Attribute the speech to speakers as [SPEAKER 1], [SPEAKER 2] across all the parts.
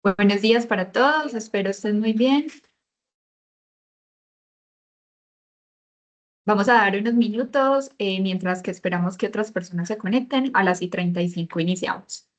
[SPEAKER 1] Buenos días para todos, espero estén muy bien. Vamos a dar unos minutos mientras que esperamos que otras personas se conecten. A las y 35 iniciamos.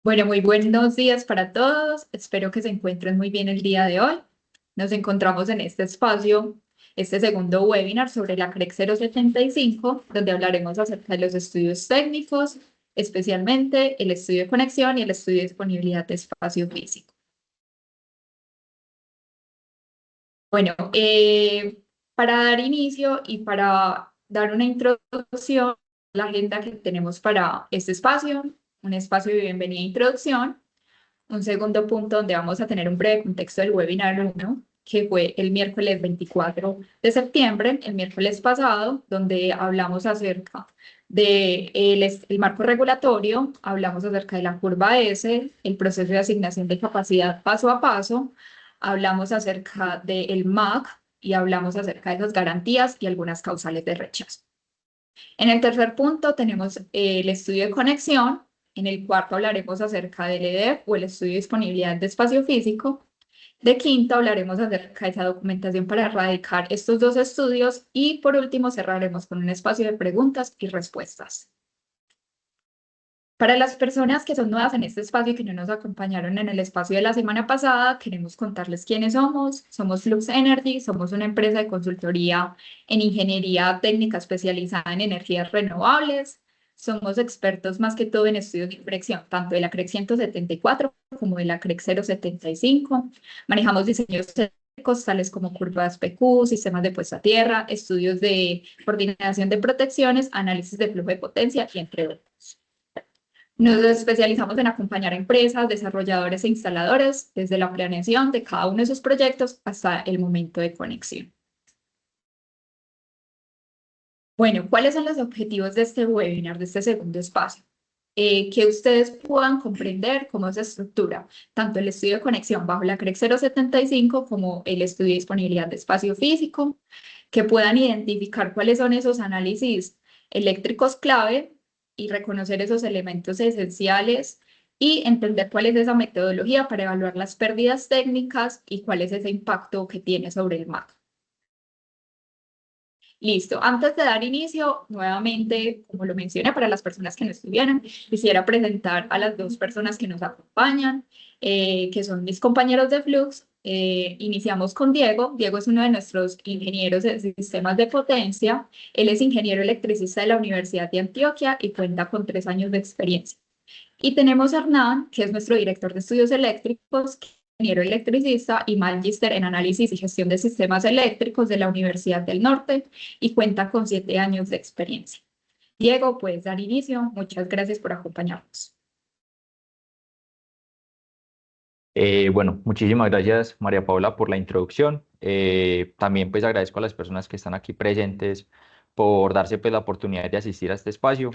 [SPEAKER 1] Bueno, muy buenos días para todos. Espero que se encuentren muy bien el día de hoy. Nos encontramos en este espacio, este segundo webinar sobre la CREC 075, donde hablaremos acerca de los estudios técnicos, especialmente el estudio de conexión y el estudio de disponibilidad de espacio físico. Bueno, para dar inicio y para dar una introducción, la agenda que tenemos para este espacio, un espacio de bienvenida e introducción, un segundo punto donde vamos a tener un breve contexto del webinar 1, que fue el miércoles 24 de septiembre, el miércoles pasado, donde hablamos acerca de el marco regulatorio, hablamos acerca de la curva S, el proceso de asignación de capacidad paso a paso, hablamos acerca del MAC y hablamos acerca de las garantías y algunas causales de rechazo. En el tercer punto tenemos el estudio de conexión. En el cuarto hablaremos acerca del EDF o el estudio de disponibilidad de espacio físico. De quinto hablaremos acerca de esa documentación para erradicar estos dos estudios. Y por último cerraremos con un espacio de preguntas y respuestas. Para las personas que son nuevas en este espacio y que no nos acompañaron en el espacio de la semana pasada, queremos contarles quiénes somos. Somos Flux Energy, somos una empresa de consultoría en ingeniería técnica especializada en energías renovables. Somos expertos más que todo en estudios de fricción, tanto de la CREC 174 como de la CREC 075. Manejamos diseños técnicos tales como curvas PQ, sistemas de puesta a tierra, estudios de coordinación de protecciones, análisis de flujo de potencia y entre otros. Nos especializamos en acompañar a empresas, desarrolladores e instaladores desde la planeación de cada uno de sus proyectos hasta el momento de conexión. Bueno, ¿cuáles son los objetivos de este webinar, de este segundo espacio? Que ustedes puedan comprender cómo se estructura tanto el estudio de conexión bajo la CREC 075 como el estudio de disponibilidad de espacio físico, que puedan identificar cuáles son esos análisis eléctricos clave y reconocer esos elementos esenciales y entender cuál es esa metodología para evaluar las pérdidas técnicas y cuál es ese impacto que tiene sobre el MAC. Listo, antes de dar inicio, nuevamente, como lo mencioné, para las personas que no estuvieron, quisiera presentar a las dos personas que nos acompañan, que son mis compañeros de Flux. Iniciamos con Diego. Diego es uno de nuestros ingenieros de sistemas de potencia. Él es ingeniero electricista de la Universidad de Antioquia y cuenta con 3 años de experiencia. Y tenemos a Hernán, que es nuestro director de estudios eléctricos, ingeniero electricista y magíster en análisis y gestión de sistemas eléctricos de la Universidad del Norte y cuenta con 7 años de experiencia. Diego, puedes dar inicio. Muchas gracias por acompañarnos.
[SPEAKER 2] Bueno, muchísimas gracias María Paula por la introducción. También pues agradezco a las personas que están aquí presentes por darse pues la oportunidad de asistir a este espacio.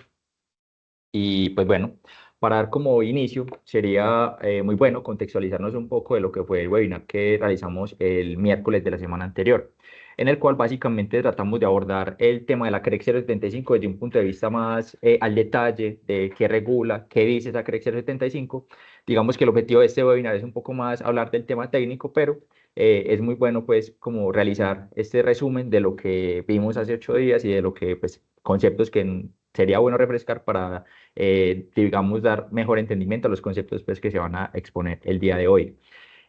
[SPEAKER 2] Y pues bueno, para dar como inicio, sería muy bueno contextualizarnos un poco de lo que fue el webinar que realizamos el miércoles de la semana anterior, en el cual básicamente tratamos de abordar el tema de la CREC 075 desde un punto de vista más al detalle de qué regula, qué dice esa CREC 075. Digamos que el objetivo de este webinar es un poco más hablar del tema técnico, pero es muy bueno pues como realizar este resumen de lo que vimos hace 8 días y de lo que pues conceptos que sería bueno refrescar para digamos, dar mejor entendimiento a los conceptos pues, que se van a exponer el día de hoy.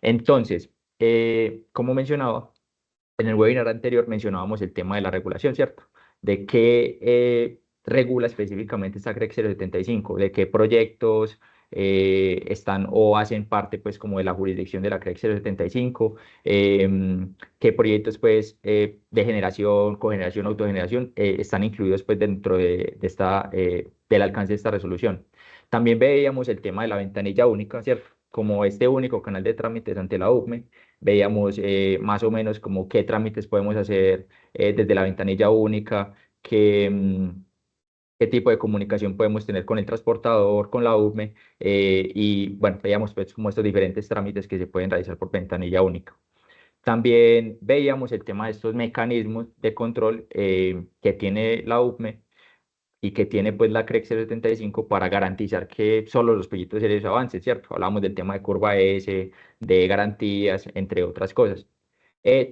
[SPEAKER 2] Entonces, como mencionaba, en el webinar anterior mencionábamos el tema de la regulación, ¿cierto? De qué regula específicamente esta CREC 075, de qué proyectos están o hacen parte pues como de la jurisdicción de la CREC 075, qué proyectos pues de generación, cogeneración, autogeneración están incluidos pues dentro de esta, del alcance de esta resolución. También veíamos el tema de la ventanilla única, ¿cierto? Como este único canal de trámites ante la UCME, veíamos más o menos como qué trámites podemos hacer desde la ventanilla única, qué tipo de comunicación podemos tener con el transportador, con la UCME, y bueno, veíamos pues como estos diferentes trámites que se pueden realizar por ventanilla única. También veíamos el tema de estos mecanismos de control que tiene la UCME y que tiene pues la CREC 075 para garantizar que solo los proyectos serios avancen, ¿cierto? Hablamos del tema de curva S, de garantías, entre otras cosas.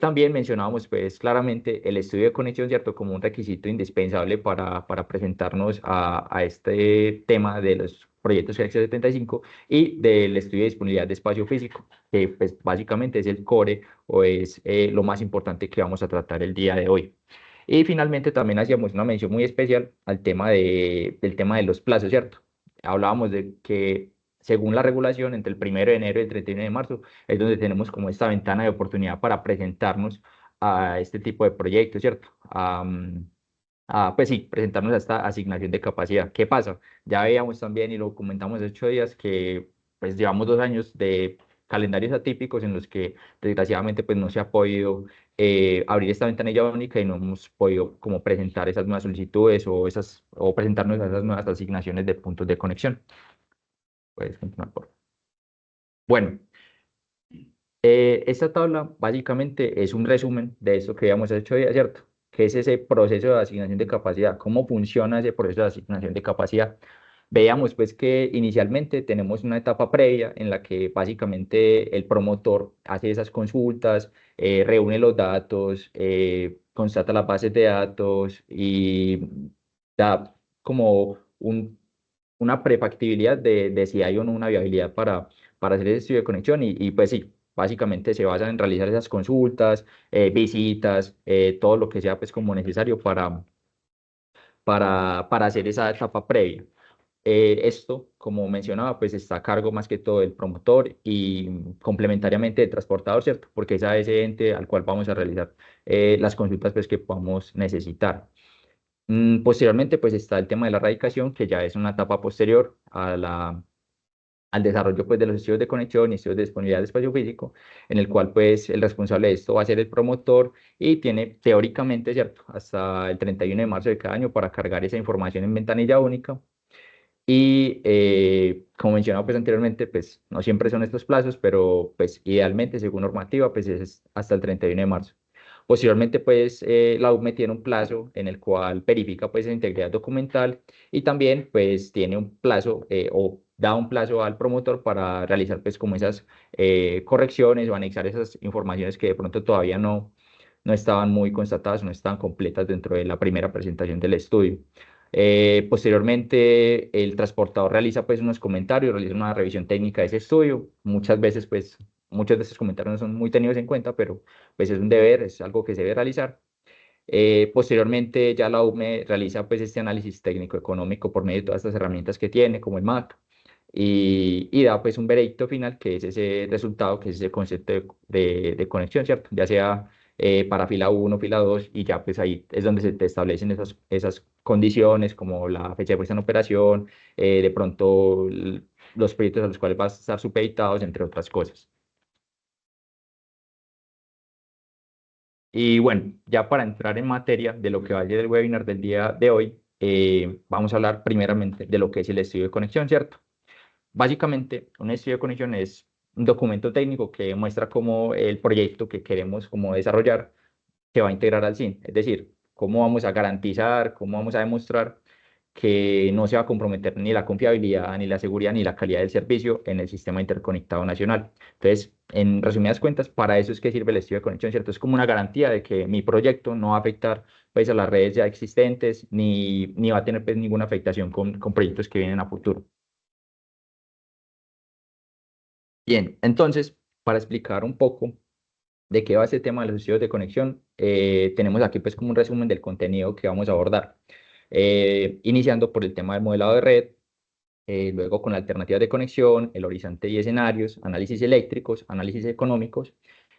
[SPEAKER 2] También mencionábamos pues claramente el estudio de conexión, ¿cierto? Como un requisito indispensable para presentarnos a este tema de los proyectos CREC 075 y del estudio de disponibilidad de espacio físico, que pues básicamente es el core o es lo más importante que vamos a tratar el día de hoy. Y finalmente también hacíamos una mención muy especial al tema del tema de los plazos, ¿cierto? Hablábamos de que según la regulación, entre el 1 de enero y el 31 de marzo, es donde tenemos como esta ventana de oportunidad para presentarnos a este tipo de proyectos, ¿cierto? Pues sí, presentarnos a esta asignación de capacidad. ¿Qué pasa? Ya veíamos también y lo comentamos hace 8 días que pues llevamos 2 años de calendarios atípicos en los que desgraciadamente pues no se ha podido abrir esta ventanilla única y no hemos podido como presentar esas nuevas solicitudes o presentarnos a esas nuevas asignaciones de puntos de conexión. Puedes continuar, por favor. Bueno, esta tabla básicamente es un resumen de esto que habíamos hecho ya, ¿cierto? ¿Qué es ese proceso de asignación de capacidad? ¿Cómo funciona ese proceso de asignación de capacidad? Veamos pues que inicialmente tenemos una etapa previa en la que básicamente el promotor hace esas consultas, reúne los datos, constata las bases de datos y da como una prefactibilidad de si hay o no una viabilidad para hacer ese estudio de conexión y pues sí, básicamente se basa en realizar esas consultas, visitas, todo lo que sea pues como necesario para hacer esa etapa previa. Esto, como mencionaba, pues está a cargo más que todo del promotor y complementariamente del transportador, ¿cierto? Porque es a ese ente al cual vamos a realizar las consultas pues que podamos necesitar. Posteriormente, pues está el tema de la radicación, que ya es una etapa posterior al desarrollo pues, de los estudios de conexión y estudios de disponibilidad de espacio físico, en el cual pues el responsable de esto va a ser el promotor y tiene teóricamente, ¿cierto?, hasta el 31 de marzo de cada año para cargar esa información en ventanilla única. Y como mencionaba pues anteriormente, pues no siempre son estos plazos, pero pues idealmente según normativa pues es hasta el 31 de marzo. Posteriormente pues la UME tiene un plazo en el cual verifica pues la integridad documental y también pues tiene un plazo o da un plazo al promotor para realizar pues como esas correcciones o anexar esas informaciones que de pronto todavía no estaban muy constatadas, no estaban completas dentro de la primera presentación del estudio. Posteriormente, el transportador realiza pues unos comentarios, realiza una revisión técnica de ese estudio. Muchas veces pues muchos de estos comentarios no son muy tenidos en cuenta, pero pues es un deber, es algo que se debe realizar. Posteriormente ya la UME realiza pues este análisis técnico-económico por medio de todas estas herramientas que tiene, como el MAC, y da pues un veredicto final que es ese resultado, que es ese concepto de conexión, ¿cierto? Ya sea para fila 1, fila 2 y ya pues ahí es donde se te establecen esas condiciones como la fecha de puesta en operación, de pronto los proyectos a los cuales vas a estar supeditados, entre otras cosas. Y bueno, ya para entrar en materia de lo que va a ser el webinar del día de hoy, vamos a hablar primeramente de lo que es el estudio de conexión, ¿cierto? Básicamente, un estudio de conexión es un documento técnico que muestra cómo el proyecto que queremos como desarrollar se va a integrar al SIN, es decir, cómo vamos a garantizar, cómo vamos a demostrar que no se va a comprometer ni la confiabilidad, ni la seguridad, ni la calidad del servicio en el sistema interconectado nacional. Entonces, en resumidas cuentas, para eso es que sirve el estudio de conexión, ¿cierto? Es como una garantía de que mi proyecto no va a afectar pues, a las redes ya existentes, ni va a tener pues, ninguna afectación con proyectos que vienen a futuro. Bien, entonces, para explicar un poco de qué va este tema de los estudios de conexión, tenemos aquí pues como un resumen del contenido que vamos a abordar. Iniciando por el tema del modelado de red, luego con alternativas de conexión, el horizonte y escenarios, análisis eléctricos, análisis económicos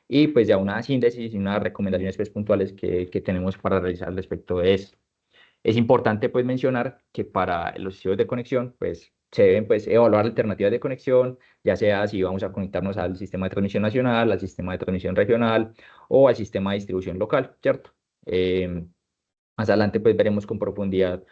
[SPEAKER 2] y pues ya una síntesis y unas recomendaciones pues, puntuales que tenemos para realizar respecto de esto. Es importante pues mencionar que para los estudios de conexión pues se deben pues evaluar alternativas de conexión, ya sea si vamos a conectarnos al sistema de transmisión nacional, al sistema de transmisión regional o al sistema de distribución local, ¿cierto? Eh, Más adelante pues veremos con profundidad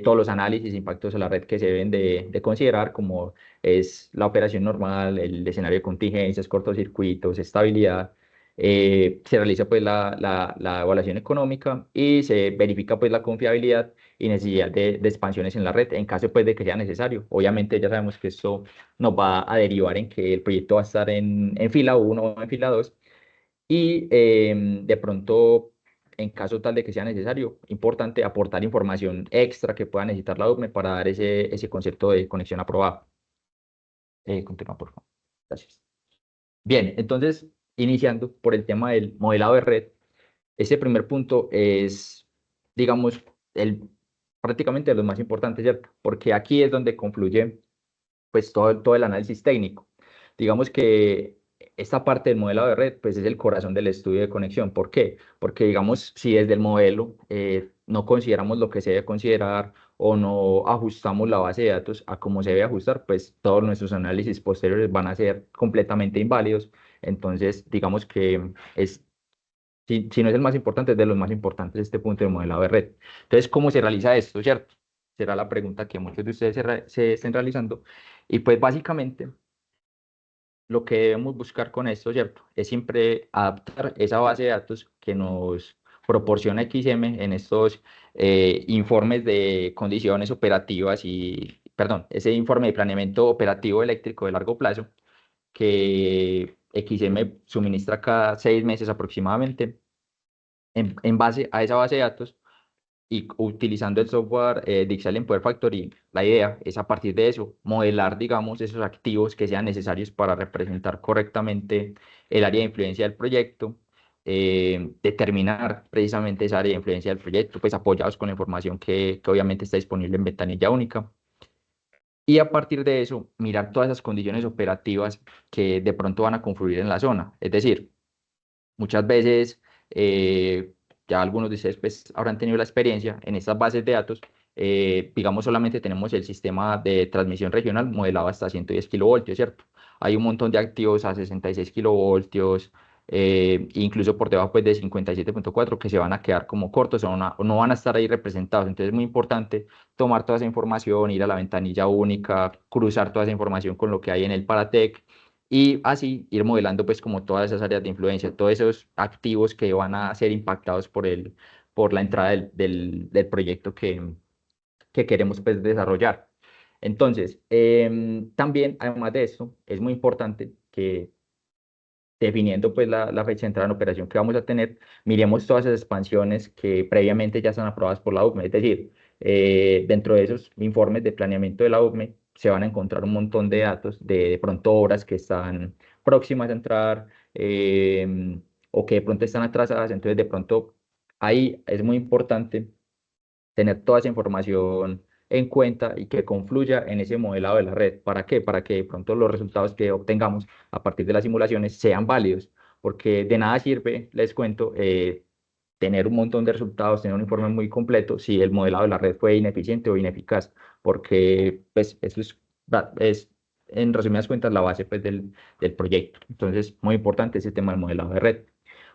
[SPEAKER 2] todos los análisis e impactos a la red que se deben de considerar, como es la operación normal, el escenario de contingencias, cortocircuitos, estabilidad. Se realiza pues la evaluación económica y se verifica pues la confiabilidad y necesidad de expansiones en la red en caso pues de que sea necesario. Obviamente ya sabemos que esto nos va a derivar en que el proyecto va a estar en fila 1 o en fila 2 y de pronto, en caso tal de que sea necesario, importante aportar información extra que pueda necesitar la UME para dar ese concepto de conexión aprobada. Continúa, por favor. Gracias. Bien, entonces, iniciando por el tema del modelado de red, ese primer punto es, digamos, prácticamente de los más importantes, ¿cierto? Porque aquí es donde confluye pues todo el análisis técnico. Digamos que esta parte del modelado de red, pues es el corazón del estudio de conexión. ¿Por qué? Porque, digamos, si desde el modelo no consideramos lo que se debe considerar o no ajustamos la base de datos a cómo se debe ajustar, pues todos nuestros análisis posteriores van a ser completamente inválidos. Entonces, digamos que es, si no es el más importante, es de los más importantes este punto de modelado de red. Entonces, ¿cómo se realiza esto, cierto? Será la pregunta que muchos de ustedes se estén realizando. Y pues básicamente lo que debemos buscar con esto, ¿cierto? Es siempre adaptar esa base de datos que nos proporciona XM en estos informes de condiciones operativas y, perdón, ese informe de planeamiento operativo eléctrico de largo plazo que XM suministra cada 6 meses aproximadamente. En base a esa base de datos y utilizando el software Dixel en Power Factory, la idea es a partir de eso modelar, digamos, esos activos que sean necesarios para representar correctamente el área de influencia del proyecto, determinar precisamente esa área de influencia del proyecto, pues apoyados con la información que obviamente está disponible en ventanilla única. Y a partir de eso, mirar todas esas condiciones operativas que de pronto van a confluir en la zona. Es decir, muchas veces, ya algunos de ustedes pues, habrán tenido la experiencia en estas bases de datos, digamos solamente tenemos el sistema de transmisión regional modelado hasta 110 kilovoltios, ¿cierto? Hay un montón de activos a 66 kilovoltios, incluso por debajo pues, de 57,4 que se van a quedar como cortos o no van a estar ahí representados. Entonces es muy importante tomar toda esa información, ir a la ventanilla única, cruzar toda esa información con lo que hay en el Paratec y así ir modelando pues como todas esas áreas de influencia, todos esos activos que van a ser impactados por la entrada del proyecto que queremos pues desarrollar. Entonces, también además de esto, es muy importante que definiendo pues la fecha de entrada en operación que vamos a tener, miremos todas esas expansiones que previamente ya están aprobadas por la UCME, es decir, dentro de esos informes de planeamiento de la UCME se van a encontrar un montón de datos de pronto obras que están próximas a entrar o que de pronto están atrasadas, entonces de pronto ahí es muy importante tener toda esa información en cuenta y que confluya en ese modelado de la red. ¿Para qué? Para que de pronto los resultados que obtengamos a partir de las simulaciones sean válidos, porque de nada sirve, les cuento, tener un montón de resultados, tener un informe muy completo si el modelado de la red fue ineficiente o ineficaz, porque pues eso es en resumidas cuentas la base pues, del proyecto. Entonces, muy importante ese tema del modelado de red.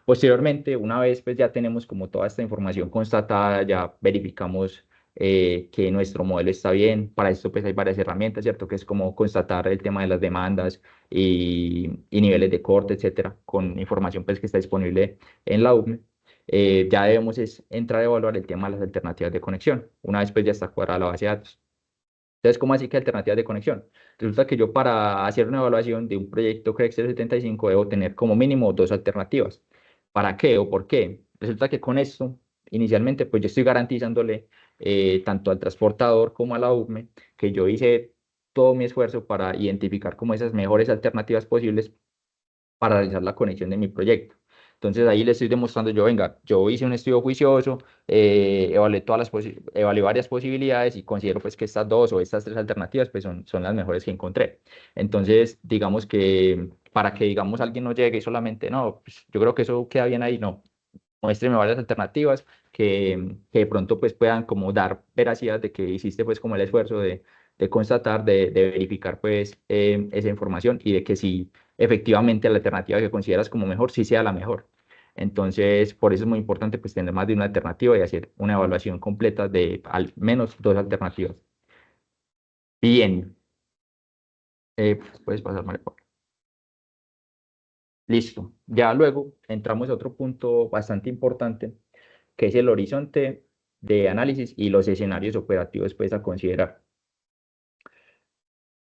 [SPEAKER 2] Posteriormente, una vez pues ya tenemos como toda esta información constatada, ya verificamos que nuestro modelo está bien. Para esto pues hay varias herramientas, ¿cierto? Que es como constatar el tema de las demandas y niveles de corte, etcétera, con información pues que está disponible en la UCME. Ya debemos es entrar a evaluar el tema de las alternativas de conexión, una vez pues ya está cuadrada la base de datos. Entonces, ¿cómo así que alternativas de conexión? Resulta que yo para hacer una evaluación de un proyecto CREX 75 debo tener como mínimo dos alternativas. ¿Para qué o por qué? Resulta que con esto, inicialmente, pues yo estoy garantizándole tanto al transportador como a la UCME que yo hice todo mi esfuerzo para identificar como esas mejores alternativas posibles para realizar la conexión de mi proyecto. Entonces ahí le estoy demostrando yo, venga, yo hice un estudio juicioso, evalué evalué varias posibilidades y considero pues que estas dos o estas tres alternativas pues son las mejores que encontré. Entonces, digamos que para que digamos alguien no llegue y solamente, no, pues, yo creo que eso queda bien ahí, no, muéstreme varias alternativas que de pronto pues puedan como dar veracidad de que hiciste pues como el esfuerzo de constatar, de verificar pues esa información y de que si efectivamente la alternativa que consideras como mejor sí sea la mejor. Entonces, por eso es muy importante pues tener más de una alternativa y hacer una evaluación completa de al menos dos alternativas. Bien, puedes pasar, María Paula. Listo. Ya luego entramos a otro punto bastante importante que es el horizonte de análisis y los escenarios operativos pues, a considerar.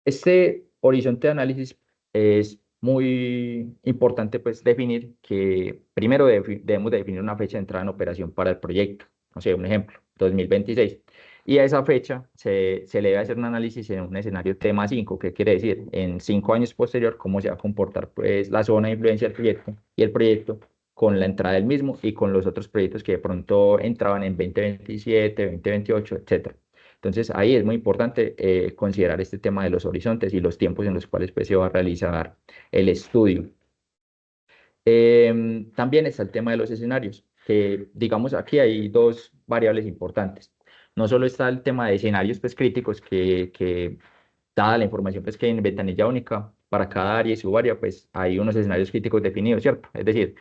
[SPEAKER 2] Este horizonte de análisis es muy importante pues, definir que primero debemos de definir una fecha de entrada en operación para el proyecto. No sé, un ejemplo, 2026. Y a esa fecha se le debe hacer un análisis en un escenario tema 5. ¿Qué quiere decir? En 5 años posterior, cómo se va a comportar pues, la zona de influencia del proyecto y el proyecto con la entrada del mismo y con los otros proyectos que de pronto entraban en 2027, 2028, etcétera. Entonces ahí es muy importante considerar este tema de los horizontes y los tiempos en los cuales pues, se va a realizar el estudio. También está el tema de los escenarios, que digamos aquí hay dos variables importantes. No solo está el tema de escenarios pues, críticos que dada la información pues, que hay en ventanilla única, para cada área y subárea, pues hay unos escenarios críticos definidos, ¿cierto? Es decir,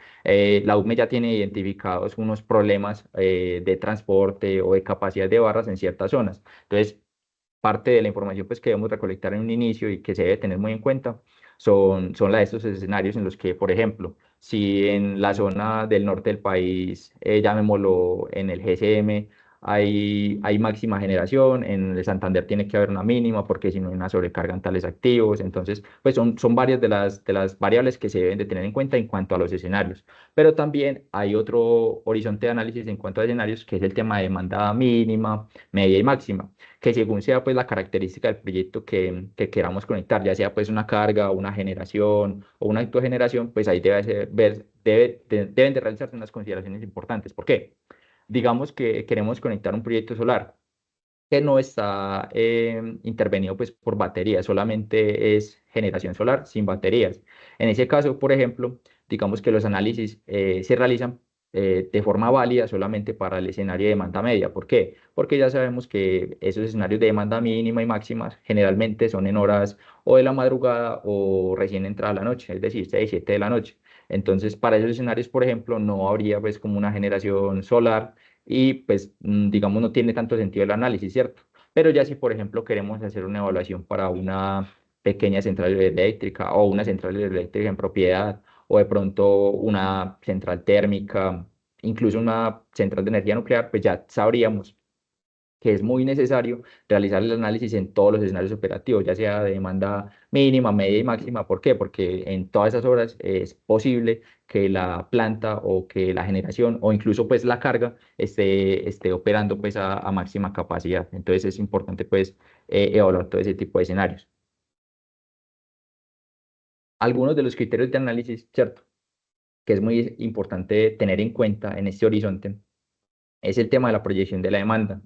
[SPEAKER 2] la UME ya tiene identificados unos problemas de transporte o de capacidad de barras en ciertas zonas. Entonces, parte de la información pues, que debemos recolectar en un inicio y que se debe tener muy en cuenta son la de estos escenarios en los que, por ejemplo, si en la zona del norte del país, llamémoslo en el GCM, hay máxima generación, en el Santander tiene que haber una mínima porque si no hay una sobrecarga en tales activos. Entonces, pues son varias de las variables que se deben de tener en cuenta en cuanto a los escenarios. Pero también hay otro horizonte de análisis en cuanto a escenarios, que es el tema de demanda mínima, media y máxima, que según sea pues la característica del proyecto que queramos conectar, ya sea pues una carga, una generación o una autogeneración, pues ahí deben de realizarse unas consideraciones importantes. ¿Por qué? Digamos que queremos conectar un proyecto solar que no está intervenido pues por baterías, solamente es generación solar sin baterías. En ese caso, por ejemplo, digamos que los análisis se realizan de forma válida solamente para el escenario de demanda media. ¿Por qué? Porque ya sabemos que esos escenarios de demanda mínima y máxima generalmente son en horas o de la madrugada o recién entrada la noche, es decir, 6, 7 de la noche. Entonces, para esos escenarios, por ejemplo, no habría pues como una generación solar y pues digamos no tiene tanto sentido el análisis, ¿cierto? Pero ya si por ejemplo queremos hacer una evaluación para una pequeña central eléctrica o una central eléctrica en propiedad o de pronto una central térmica, incluso una central de energía nuclear, pues ya sabríamos que es muy necesario realizar el análisis en todos los escenarios operativos, ya sea de demanda mínima, media y máxima. ¿Por qué? Porque en todas esas horas es posible que la planta o que la generación o incluso pues la carga esté operando pues a máxima capacidad. Entonces es importante pues evaluar todo ese tipo de escenarios. Algunos de los criterios de análisis, ¿cierto? Que es muy importante tener en cuenta en este horizonte es el tema de la proyección de la demanda.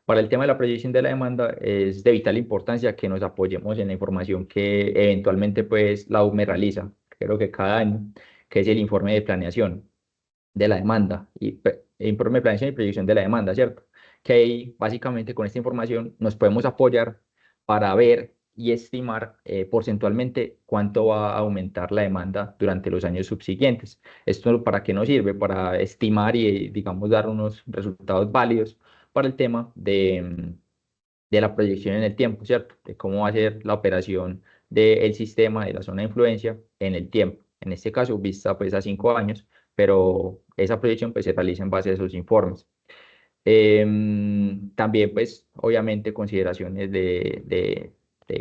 [SPEAKER 2] Para el tema de la proyección de la demanda es de vital importancia que nos apoyemos en la información que eventualmente pues la UME realiza, creo que cada año, que es el informe de planeación de la demanda y informe de planeación y proyección de la demanda, ¿cierto? Que ahí básicamente con esta información nos podemos apoyar para ver y estimar porcentualmente cuánto va a aumentar la demanda durante los años subsiguientes. ¿Esto para qué nos sirve? Para estimar y, digamos, dar unos resultados válidos para el tema de la proyección en el tiempo, ¿cierto? De cómo va a ser la operación del sistema de la zona de influencia en el tiempo. En este caso, vista pues a 5 años, pero esa proyección pues se realiza en base a esos informes. También, pues, obviamente, consideraciones de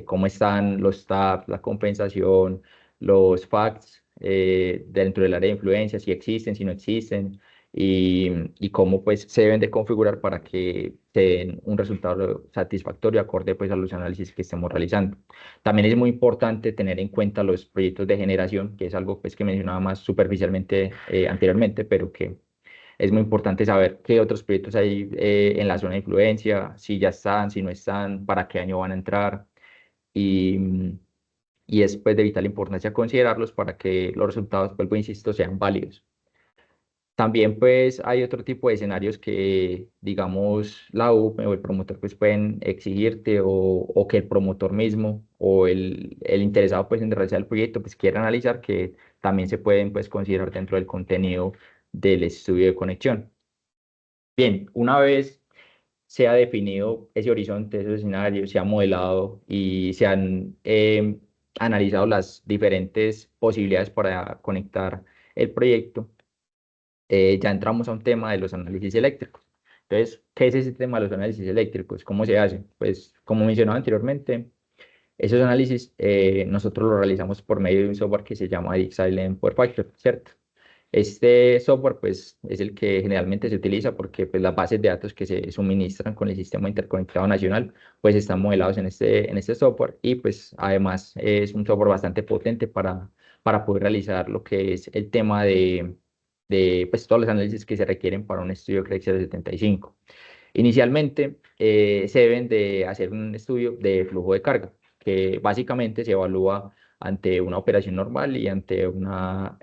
[SPEAKER 2] cómo están los TAP, la compensación, los facts dentro del área de influencia, si existen, si no existen, y cómo, pues, se deben de configurar para que se den un resultado satisfactorio acorde, pues, a los análisis que estemos realizando. También es muy importante tener en cuenta los proyectos de generación, que es algo, pues, que mencionaba más superficialmente anteriormente, pero que es muy importante saber qué otros proyectos hay en la zona de influencia, si ya están, si no están, para qué año van a entrar. Y, y es pues, de vital importancia considerarlos para que los resultados, vuelvo, insisto, sean válidos. También pues hay otro tipo de escenarios que, digamos, la UPE o el promotor pues pueden exigirte o que el promotor mismo o el interesado pues en realizar el proyecto pues quiera analizar que también se pueden pues considerar dentro del contenido del estudio de conexión. Bien, una vez se ha definido ese horizonte, ese escenario, se ha modelado y se han analizado las diferentes posibilidades para conectar el proyecto, ya entramos a un tema de los análisis eléctricos. Entonces, ¿qué es ese tema de los análisis eléctricos? ¿Cómo se hace? Pues, como mencionaba anteriormente, esos análisis nosotros los realizamos por medio de un software que se llama Silent Power Factor, ¿cierto? Este software pues es el que generalmente se utiliza porque pues las bases de datos que se suministran con el sistema interconectado nacional pues están modelados en este software y pues además es un software bastante potente para poder realizar lo que es el tema de pues todos los análisis que se requieren para un estudio CREX 075. Inicialmente se deben de hacer un estudio de flujo de carga, que básicamente se evalúa ante una operación normal y ante una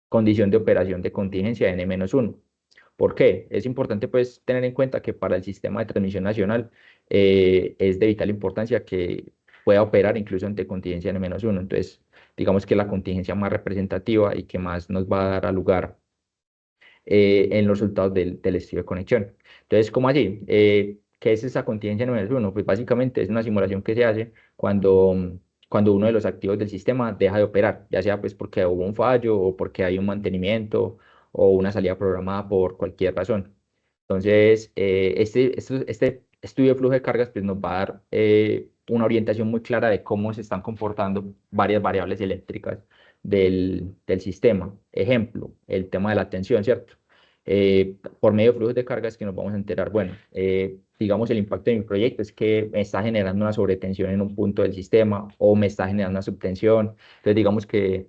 [SPEAKER 2] condición de operación de contingencia N-1. ¿Por qué? Es importante pues tener en cuenta que para el sistema de transmisión nacional es de vital importancia que pueda operar incluso ante contingencia N-1. Entonces, digamos que la contingencia más representativa y que más nos va a dar a lugar en los resultados del estudio de conexión. Entonces, ¿cómo allí? ¿Qué es esa contingencia N-1? Pues básicamente es una simulación que se hace cuando uno de los activos del sistema deja de operar, ya sea pues porque hubo un fallo o porque hay un mantenimiento o una salida programada por cualquier razón. Entonces, este estudio de flujo de cargas pues, nos va a dar una orientación muy clara de cómo se están comportando varias variables eléctricas del sistema. Ejemplo, el tema de la tensión, ¿cierto? Por medio de flujos de cargas que nos vamos a enterar, bueno, digamos el impacto de mi proyecto es que me está generando una sobretensión en un punto del sistema o me está generando una subtensión. Entonces, digamos que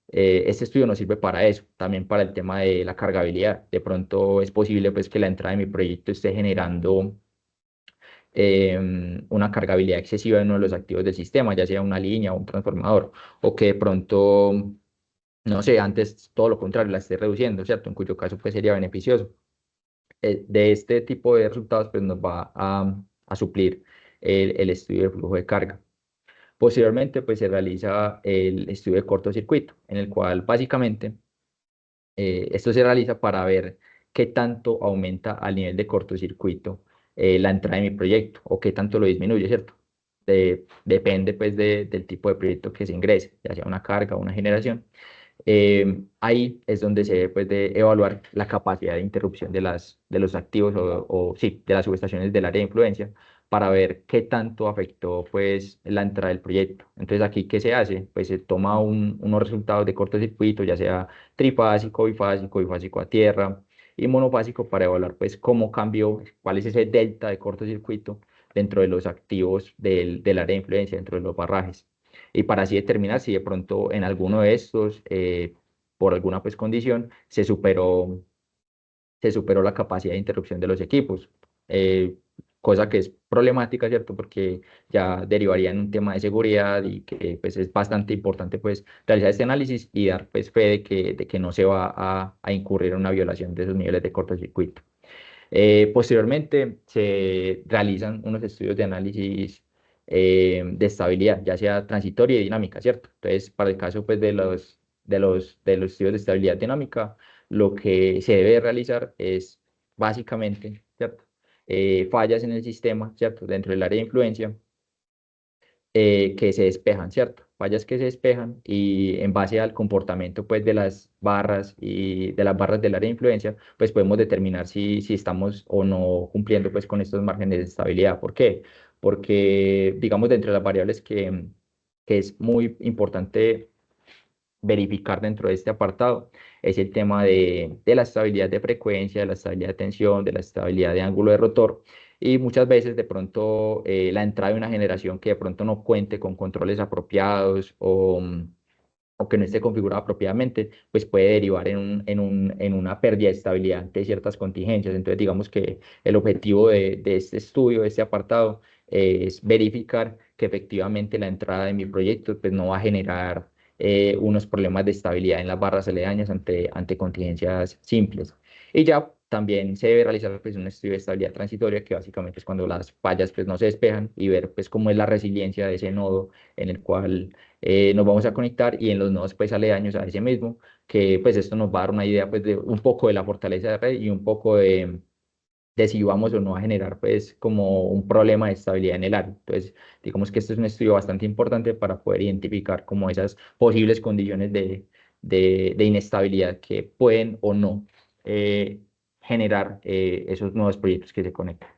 [SPEAKER 2] este estudio nos sirve para eso, también para el tema de la cargabilidad. De pronto es posible pues que la entrada de mi proyecto esté generando una cargabilidad excesiva en uno de los activos del sistema, ya sea una línea o un transformador, o que de pronto, no sé, antes todo lo contrario, la esté reduciendo, ¿cierto? En cuyo caso pues sería beneficioso. De este tipo de resultados pues nos va a suplir el estudio de flujo de carga. Posteriormente pues se realiza el estudio de cortocircuito, en el cual básicamente esto se realiza para ver qué tanto aumenta al nivel de cortocircuito la entrada de mi proyecto o qué tanto lo disminuye, ¿cierto? Depende pues del tipo de proyecto que se ingrese, ya sea una carga o una generación. Ahí es donde se debe pues, de evaluar la capacidad de interrupción de los activos sí, de las subestaciones del área de influencia para ver qué tanto afectó pues, la entrada del proyecto. Entonces, aquí, ¿qué se hace? Pues se toma unos resultados de cortocircuito, ya sea trifásico, bifásico, bifásico a tierra y monofásico para evaluar pues, cómo cambió, cuál es ese delta de cortocircuito dentro de los activos del área de influencia, dentro de los barrajes y para así determinar si de pronto en alguno de estos, por alguna pues condición, se superó la capacidad de interrupción de los equipos, cosa que es problemática, ¿cierto? Porque ya derivaría en un tema de seguridad y que pues es bastante importante pues realizar este análisis y dar pues fe de que no se va a incurrir en una violación de esos niveles de cortocircuito. Posteriormente se realizan unos estudios de análisis de estabilidad, ya sea transitoria y dinámica, ¿cierto? Entonces, para el caso pues, de los estudios de estabilidad dinámica, lo que se debe realizar es básicamente, ¿cierto? Fallas en el sistema, ¿cierto? Dentro del área de influencia que se despejan, ¿cierto? Fallas que se despejan y en base al comportamiento pues de las barras y de las barras del área de influencia, pues podemos determinar si estamos o no cumpliendo pues con estos márgenes de estabilidad. ¿Por qué? Porque digamos dentro de las variables que es muy importante verificar dentro de este apartado es el tema de la estabilidad de frecuencia, de la estabilidad de tensión, de la estabilidad de ángulo de rotor y muchas veces de pronto la entrada de una generación que de pronto no cuente con controles apropiados o que no esté configurada apropiadamente, pues puede derivar en una pérdida de estabilidad ante ciertas contingencias. Entonces, digamos que el objetivo de este estudio, de este apartado, es verificar que efectivamente la entrada de mi proyecto pues, no va a generar unos problemas de estabilidad en las barras aledañas ante contingencias simples. Y ya también se debe realizar pues, un estudio de estabilidad transitoria, que básicamente es cuando las fallas pues, no se despejan y ver pues, cómo es la resiliencia de ese nodo en el cual nos vamos a conectar y en los nodos pues aledaños a ese mismo, que pues esto nos va a dar una idea pues de un poco de la fortaleza de red y un poco de si vamos o no a generar pues como un problema de estabilidad en el área. Entonces, digamos que este es un estudio bastante importante para poder identificar como esas posibles condiciones de inestabilidad que pueden o no generar esos nuevos proyectos que se conectan.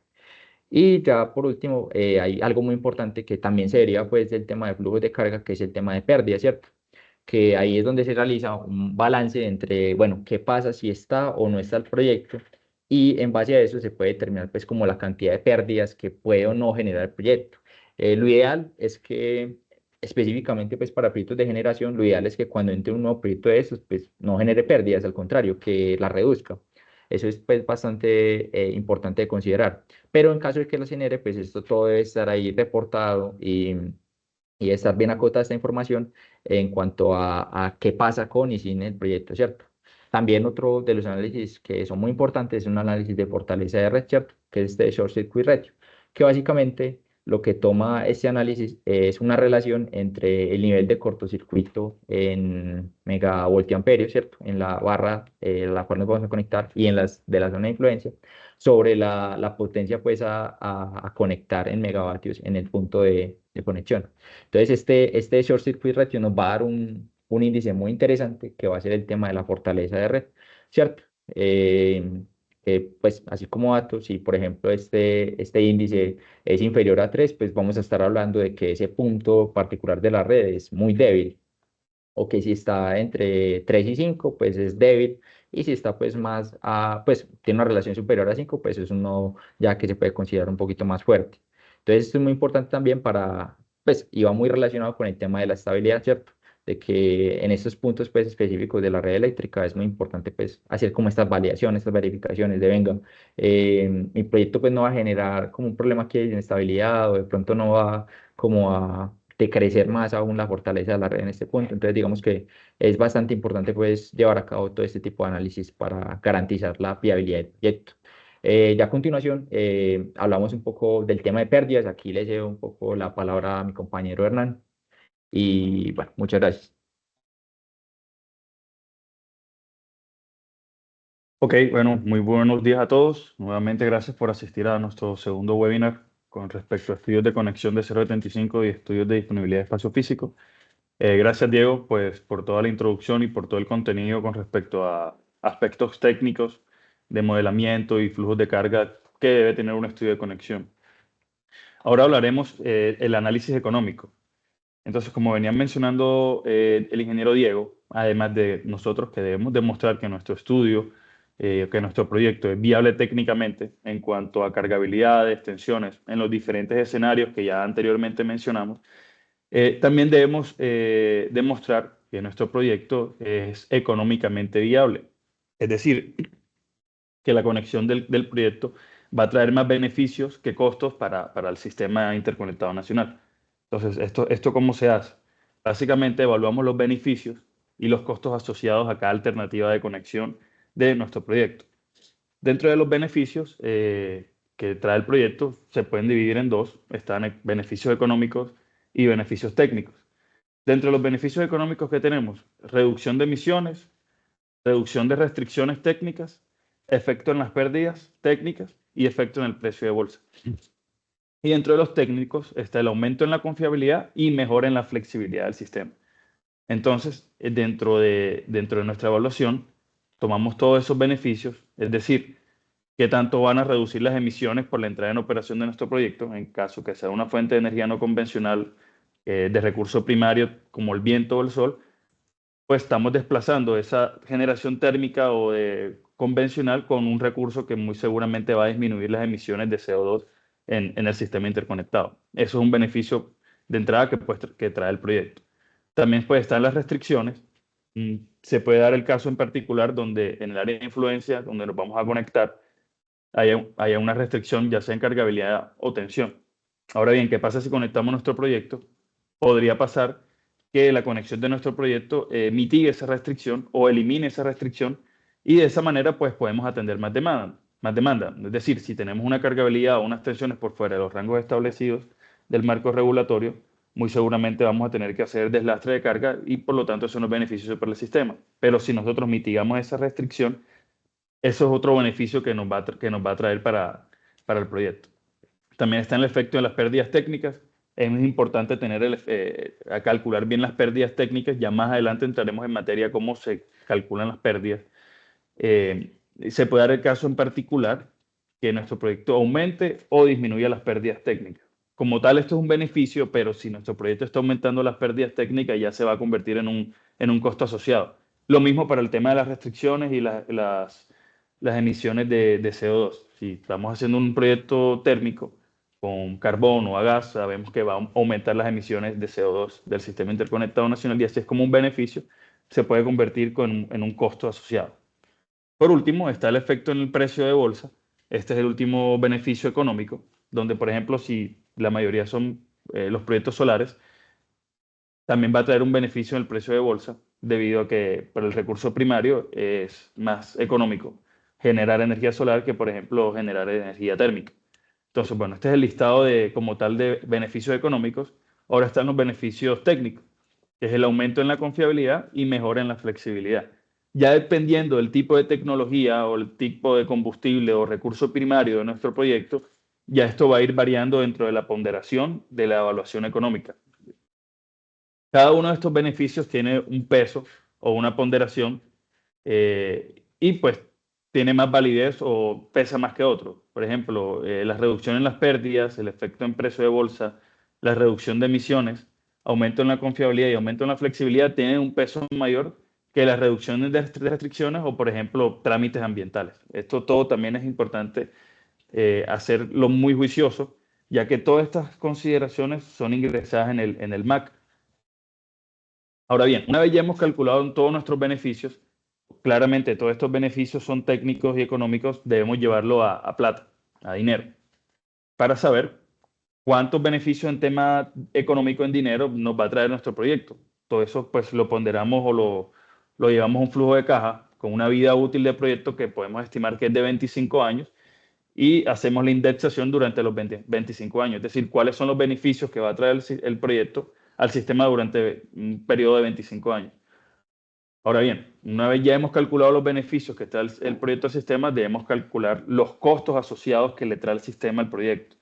[SPEAKER 2] Y ya por último, hay algo muy importante que también se deriva pues del tema de flujos de carga, que es el tema de pérdida, ¿cierto? Que ahí es donde se realiza un balance entre, bueno, qué pasa si está o no está el proyecto y en base a eso se puede determinar pues como la cantidad de pérdidas que puede o no generar el proyecto. Lo ideal es que específicamente pues para proyectos de generación, lo ideal es que cuando entre un nuevo proyecto de esos pues no genere pérdidas, al contrario, que las reduzca. Eso es pues bastante importante de considerar. Pero en caso de que las genere, pues esto todo debe estar ahí reportado y estar bien acotada esta información en cuanto a qué pasa con y sin el proyecto, ¿cierto? También otro de los análisis que son muy importantes es un análisis de fortaleza de red, ¿cierto? Que es este Short Circuit Ratio, que básicamente lo que toma este análisis es una relación entre el nivel de cortocircuito en megavoltiamperios, ¿cierto? En la barra a la cual nos vamos a conectar y en las de la zona de influencia, sobre la potencia pues a conectar en megavatios en el punto de conexión. Entonces, este Short Circuit Ratio nos va a dar un índice muy interesante que va a ser el tema de la fortaleza de red, ¿cierto? Pues así como datos, si por ejemplo este índice es inferior a 3, pues vamos a estar hablando de que ese punto particular de la red es muy débil, o que si está entre 3 y 5 pues es débil, y si está pues pues tiene una relación superior a 5 pues es uno ya que se puede considerar un poquito más fuerte. Entonces esto es muy importante también pues, y va muy relacionado con el tema de la estabilidad, ¿cierto? De que en estos puntos pues específicos de la red eléctrica es muy importante pues hacer como estas validaciones, estas verificaciones de venga, mi proyecto pues no va a generar como un problema aquí de inestabilidad, o de pronto no va como de crecer más aún la fortaleza de la red en este punto. Entonces, digamos que es bastante importante pues llevar a cabo todo este tipo de análisis para garantizar la viabilidad del proyecto. Ya a continuación, hablamos un poco del tema de pérdidas. Aquí le cedo un poco la palabra a mi compañero Hernán. Y bueno, muchas gracias.
[SPEAKER 3] Ok, bueno, muy buenos días a todos. Nuevamente gracias por asistir a nuestro segundo webinar con respecto a estudios de conexión de 075 y estudios de disponibilidad de espacio físico. Gracias, Diego, pues, por toda la introducción y por todo el contenido con respecto a aspectos técnicos de modelamiento y flujos de carga que debe tener un estudio de conexión. Ahora hablaremos el análisis económico. Entonces, como venía mencionando el ingeniero Diego, además de nosotros que debemos demostrar que nuestro estudio, que nuestro proyecto es viable técnicamente en cuanto a cargabilidades, tensiones, en los diferentes escenarios que ya anteriormente mencionamos, también debemos demostrar que nuestro proyecto es económicamente viable. Es decir, que la conexión del proyecto va a traer más beneficios que costos para el sistema interconectado nacional. Entonces, ¿esto cómo se hace? Básicamente evaluamos los beneficios y los costos asociados a cada alternativa de conexión de nuestro proyecto. Dentro de los beneficios que trae el proyecto, se pueden dividir en dos. Están beneficios económicos y beneficios técnicos. Dentro de los beneficios económicos que tenemos, reducción de emisiones, reducción de restricciones técnicas, efecto en las pérdidas técnicas y efecto en el precio de bolsa. Y dentro de los técnicos está el aumento en la confiabilidad y mejora en la flexibilidad del sistema. Entonces, dentro de nuestra evaluación, tomamos todos esos beneficios, es decir, qué tanto van a reducir las emisiones por la entrada en operación de nuestro proyecto, en caso que sea una fuente de energía no convencional de recurso primario como el viento o el sol, pues estamos desplazando esa generación térmica o de convencional con un recurso que muy seguramente va a disminuir las emisiones de CO2 en el sistema interconectado. Eso es un beneficio de entrada que trae el proyecto. También pues, están las restricciones. Se puede dar el caso en particular donde en el área de influencia, donde nos vamos a conectar, haya una restricción ya sea en cargabilidad o tensión. Ahora bien, ¿qué pasa si conectamos nuestro proyecto? Podría pasar que la conexión de nuestro proyecto mitigue esa restricción o elimine esa restricción, y de esa manera pues podemos atender más demanda, más demanda. Es decir, si tenemos una cargabilidad o unas tensiones por fuera de los rangos establecidos del marco regulatorio, muy seguramente vamos a tener que hacer deslastre de carga y por lo tanto eso no es beneficioso para el sistema. Pero si nosotros mitigamos esa restricción, eso es otro beneficio que nos va a traer para el proyecto. También está el efecto de las pérdidas técnicas. Es muy importante a calcular bien las pérdidas técnicas. Ya más adelante entraremos en materia cómo se calculan las pérdidas. Se puede dar el caso en particular que nuestro proyecto aumente o disminuya las pérdidas técnicas. Como tal, esto es un beneficio, pero si nuestro proyecto está aumentando las pérdidas técnicas, ya se va a convertir en un costo asociado. Lo mismo para el tema de las restricciones y las emisiones de CO2. Si estamos haciendo un proyecto térmico con carbón o a gas, sabemos que va a aumentar las emisiones de CO2 del sistema interconectado nacional, y así es como un beneficio se puede convertir en un costo asociado. Por último, está el efecto en el precio de bolsa. Este es el último beneficio económico, donde, por ejemplo, si la mayoría son los proyectos solares, también va a traer un beneficio en el precio de bolsa, debido a que para el recurso primario es más económico generar energía solar que, por ejemplo, generar energía térmica. Entonces, bueno, este es el listado como tal de beneficios económicos. Ahora están los beneficios técnicos, que es el aumento en la confiabilidad y mejora en la flexibilidad. Ya dependiendo del tipo de tecnología o el tipo de combustible o recurso primario de nuestro proyecto, ya esto va a ir variando dentro de la ponderación de la evaluación económica. Cada uno de estos beneficios tiene un peso o una ponderación y pues tiene más validez o pesa más que otro. Por ejemplo, la reducción en las pérdidas, el efecto en precio de bolsa, la reducción de emisiones, aumento en la confiabilidad y aumento en la flexibilidad tienen un peso mayor que las reducciones de restricciones o, por ejemplo, trámites ambientales. Esto todo también es importante hacerlo muy juicioso, ya que todas estas consideraciones son ingresadas en el MAC. Ahora bien, una vez ya hemos calculado todos nuestros beneficios, claramente todos estos beneficios son técnicos y económicos, debemos llevarlo a plata, a dinero, para saber cuántos beneficios en tema económico en dinero nos va a traer nuestro proyecto. Todo eso pues lo ponderamos o lo llevamos a un flujo de caja con una vida útil de proyecto que podemos estimar que es de 25 años y hacemos la indexación durante los 25 años, es decir, cuáles son los beneficios que va a traer el proyecto al sistema durante un periodo de 25 años. Ahora bien, una vez ya hemos calculado los beneficios que trae el proyecto al sistema, debemos calcular los costos asociados que le trae el sistema al proyecto.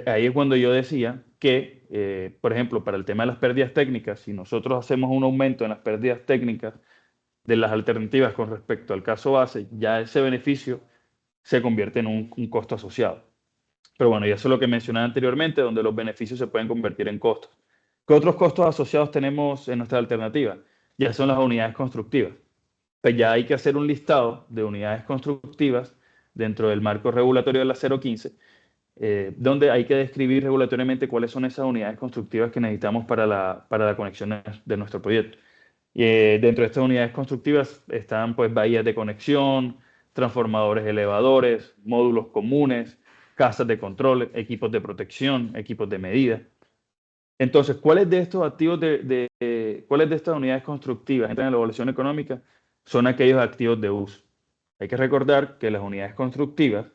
[SPEAKER 3] Ahí es cuando yo decía que, por ejemplo, para el tema de las pérdidas técnicas, si nosotros hacemos un aumento en las pérdidas técnicas de las alternativas con respecto al caso base, ya ese beneficio se convierte en un costo asociado. Pero bueno, ya eso es lo que mencionaba anteriormente, donde los beneficios se pueden convertir en costos. ¿Qué otros costos asociados tenemos en nuestra alternativa? Ya son las unidades constructivas. Pues ya hay que hacer un listado de unidades constructivas dentro del marco regulatorio de la 015, donde hay que describir regulatoriamente cuáles son esas unidades constructivas que necesitamos para la conexión de nuestro proyecto. Dentro de estas unidades constructivas están pues bahías de conexión, transformadores elevadores, módulos comunes, casas de control, equipos de protección, equipos de medida. Entonces, ¿cuáles de estos activos cuáles de estas unidades constructivas entran en la evaluación económica? Son aquellos activos de uso. Hay que recordar que las unidades constructivas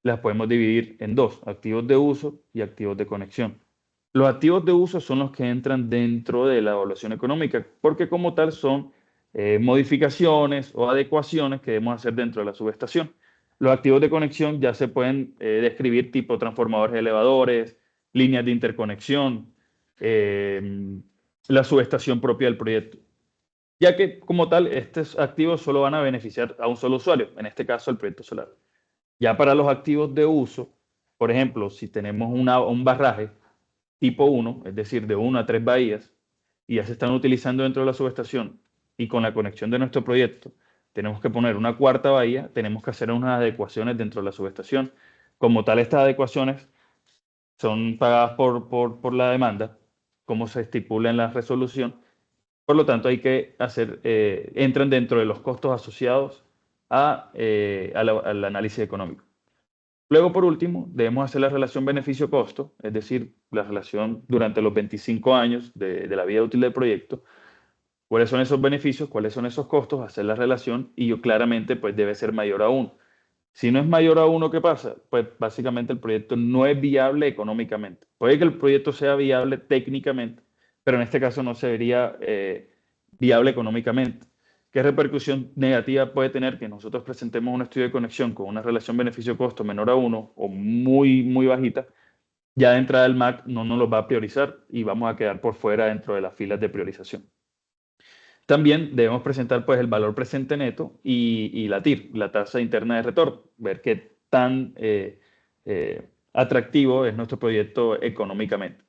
[SPEAKER 3] las podemos dividir en dos, activos de uso y activos de conexión. Los activos de uso son los que entran dentro de la evaluación económica, porque como tal son modificaciones o adecuaciones que debemos hacer dentro de la subestación. Los activos de conexión ya se pueden describir tipo transformadores elevadores, líneas de interconexión, la subestación propia del proyecto. Ya que como tal, estos activos solo van a beneficiar a un solo usuario, en este caso el proyecto solar. Ya para los activos de uso, por ejemplo, si tenemos un barraje tipo 1, es decir, de 1 a 3 bahías, y ya se están utilizando dentro de la subestación, y con la conexión de nuestro proyecto, tenemos que poner una cuarta bahía, tenemos que hacer unas adecuaciones dentro de la subestación. Como tal, estas adecuaciones son pagadas por la demanda, como se estipula en la resolución. Por lo tanto, hay que entran dentro de los costos asociados al análisis económico. Luego, por último, debemos hacer la relación beneficio-costo, es decir, la relación durante los 25 años de la vida útil del proyecto. ¿Cuáles son esos beneficios? ¿Cuáles son esos costos? Hacer la relación y claramente pues debe ser mayor a 1. Si no es mayor a 1, ¿qué pasa? Pues básicamente el proyecto no es viable económicamente. Puede que el proyecto sea viable técnicamente, pero en este caso no se vería viable económicamente. ¿Qué repercusión negativa puede tener que nosotros presentemos un estudio de conexión con una relación beneficio-costo menor a 1 o muy, muy bajita? Ya de entrada el MAC no nos lo va a priorizar y vamos a quedar por fuera dentro de las filas de priorización. También debemos presentar pues, el valor presente neto y la TIR, la tasa interna de retorno, ver qué tan atractivo es nuestro proyecto económicamente.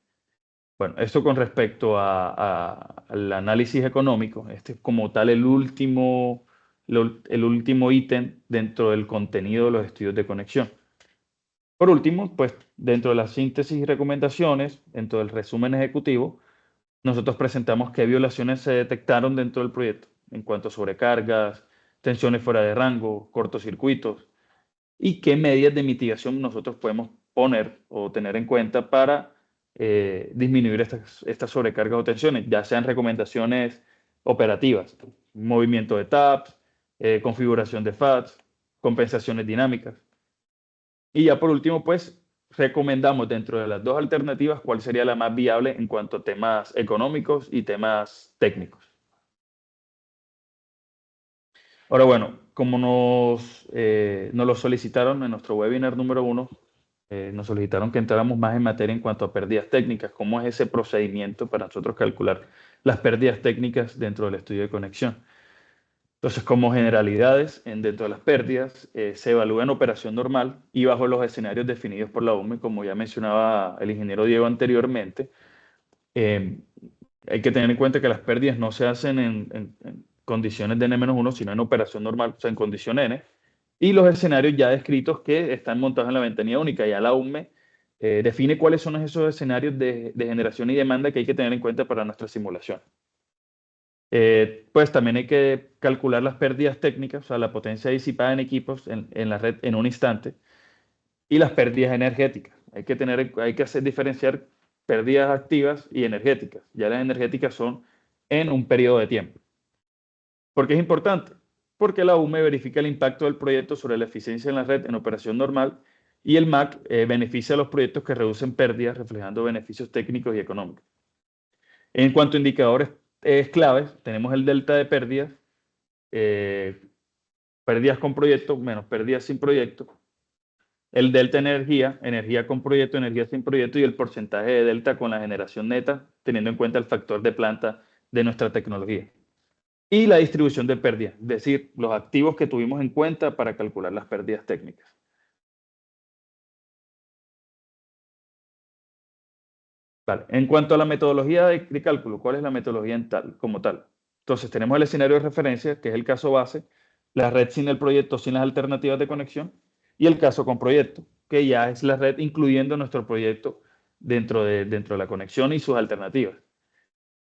[SPEAKER 3] Bueno, esto con respecto al análisis económico, este es como tal el último ítem dentro del contenido de los estudios de conexión. Por último, pues dentro de la síntesis y recomendaciones, dentro del resumen ejecutivo, nosotros presentamos qué violaciones se detectaron dentro del proyecto en cuanto a sobrecargas, tensiones fuera de rango, cortocircuitos, y qué medidas de mitigación nosotros podemos poner o tener en cuenta para disminuir estas sobrecargas o tensiones, ya sean recomendaciones operativas, movimiento de taps, configuración de FATs, compensaciones dinámicas. Y ya por último, pues recomendamos dentro de las dos alternativas cuál sería la más viable en cuanto a temas económicos y temas técnicos. Ahora, bueno, como nos lo solicitaron en nuestro webinar número 1, nos solicitaron que entráramos más en materia en cuanto a pérdidas técnicas, cómo es ese procedimiento para nosotros calcular las pérdidas técnicas dentro del estudio de conexión. Entonces, como generalidades, dentro de las pérdidas, se evalúa en operación normal y bajo los escenarios definidos por la UME, como ya mencionaba el ingeniero Diego anteriormente. Hay que tener en cuenta que las pérdidas no se hacen en condiciones de N-1, sino en operación normal, o sea, en condición N. Y los escenarios ya descritos que están montados en la ventanilla única. Ya la UME define cuáles son esos escenarios de generación y demanda que hay que tener en cuenta para nuestra simulación. Pues también hay que calcular las pérdidas técnicas, o sea, la potencia disipada en equipos en la red en un instante, y las pérdidas energéticas. Hay que hacer diferenciar pérdidas activas y energéticas. Ya las energéticas son en un periodo de tiempo. ¿Por qué es importante? Porque la UME verifica el impacto del proyecto sobre la eficiencia en la red en operación normal y el MAC beneficia a los proyectos que reducen pérdidas, reflejando beneficios técnicos y económicos. En cuanto a indicadores claves, tenemos el delta de pérdidas, pérdidas con proyecto menos pérdidas sin proyecto, el delta energía, energía con proyecto, energía sin proyecto, y el porcentaje de delta con la generación neta, teniendo en cuenta el factor de planta de nuestra tecnología. Y la distribución de pérdidas, es decir, los activos que tuvimos en cuenta para calcular las pérdidas técnicas. Vale. En cuanto a la metodología de cálculo, ¿cuál es la metodología como tal? Entonces, tenemos el escenario de referencia, que es el caso base, la red sin el proyecto, sin las alternativas de conexión, y el caso con proyecto, que ya es la red incluyendo nuestro proyecto dentro de la conexión y sus alternativas.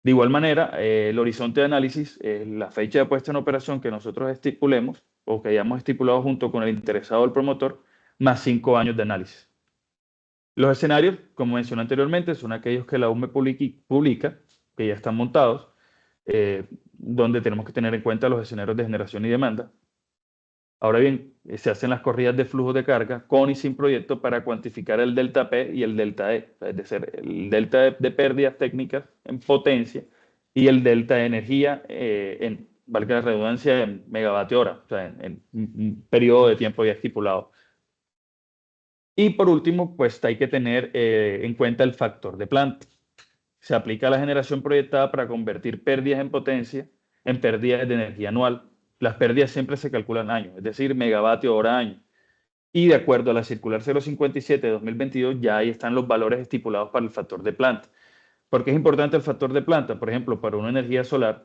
[SPEAKER 3] De igual manera, el horizonte de análisis es la fecha de puesta en operación que nosotros estipulemos o que hayamos estipulado junto con el interesado o el promotor, más 5 años de análisis. Los escenarios, como mencioné anteriormente, son aquellos que la UME publica, que ya están montados, donde tenemos que tener en cuenta los escenarios de generación y demanda. Ahora bien, se hacen las corridas de flujo de carga con y sin proyecto para cuantificar el delta P y el delta E, es decir, el delta de pérdidas técnicas en potencia y el delta de energía, valga la redundancia, en megavatio hora, o sea, en un periodo de tiempo ya estipulado. Y por último, pues hay que tener en cuenta el factor de planta. Se aplica a la generación proyectada para convertir pérdidas en potencia en pérdidas de energía anual. Las pérdidas siempre se calculan año, es decir, megavatio hora año. Y de acuerdo a la circular 057 de 2022, ya ahí están los valores estipulados para el factor de planta. ¿Por qué es importante el factor de planta? Por ejemplo, para una energía solar,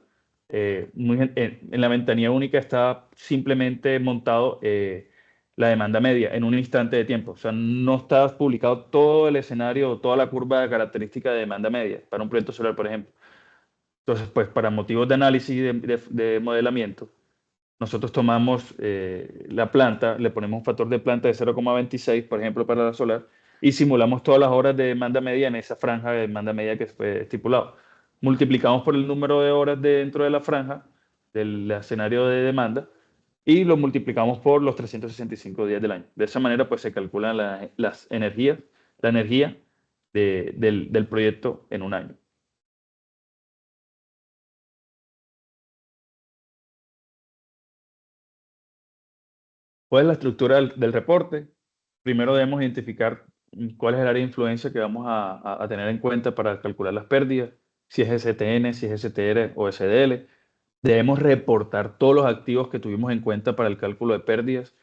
[SPEAKER 3] en la ventanilla única está simplemente montado la demanda media en un instante de tiempo. O sea, no está publicado todo el escenario o toda la curva de característica de demanda media para un proyecto solar, por ejemplo. Entonces, pues para motivos de análisis y de modelamiento, nosotros tomamos la planta, le ponemos un factor de planta de 0,26, por ejemplo, para la solar, y simulamos todas las horas de demanda media en esa franja de demanda media que fue estipulado. Multiplicamos por el número de horas dentro de la franja del escenario de demanda y lo multiplicamos por los 365 días del año. De esa manera, pues se calculan la energía del proyecto en un año. ¿Cuál es la estructura del reporte? Primero debemos identificar cuál es el área de influencia que vamos a tener en cuenta para calcular las pérdidas, si es STN, si es STR o SDL. Debemos reportar todos los activos que tuvimos en cuenta para el cálculo de pérdidas.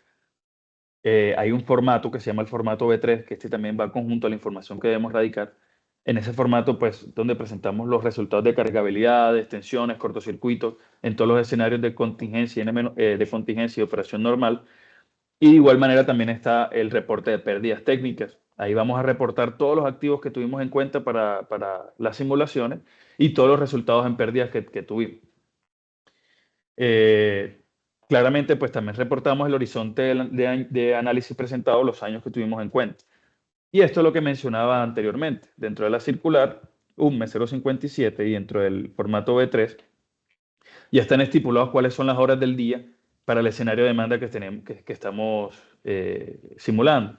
[SPEAKER 3] Hay un formato que se llama el formato B3, que este también va conjunto a la información que debemos radicar. En ese formato, pues, donde presentamos los resultados de cargabilidad, de extensiones, cortocircuitos, en todos los escenarios de contingencia, de contingencia y operación normal. Y de igual manera también está el reporte de pérdidas técnicas. Ahí vamos a reportar todos los activos que tuvimos en cuenta para las simulaciones y todos los resultados en pérdidas que tuvimos. Claramente, pues también reportamos el horizonte de análisis presentado, los años que tuvimos en cuenta. Y esto es lo que mencionaba anteriormente. Dentro de la circular, UMME 057 y dentro del formato B3, ya están estipulados cuáles son las horas del día para el escenario de demanda que estamos simulando.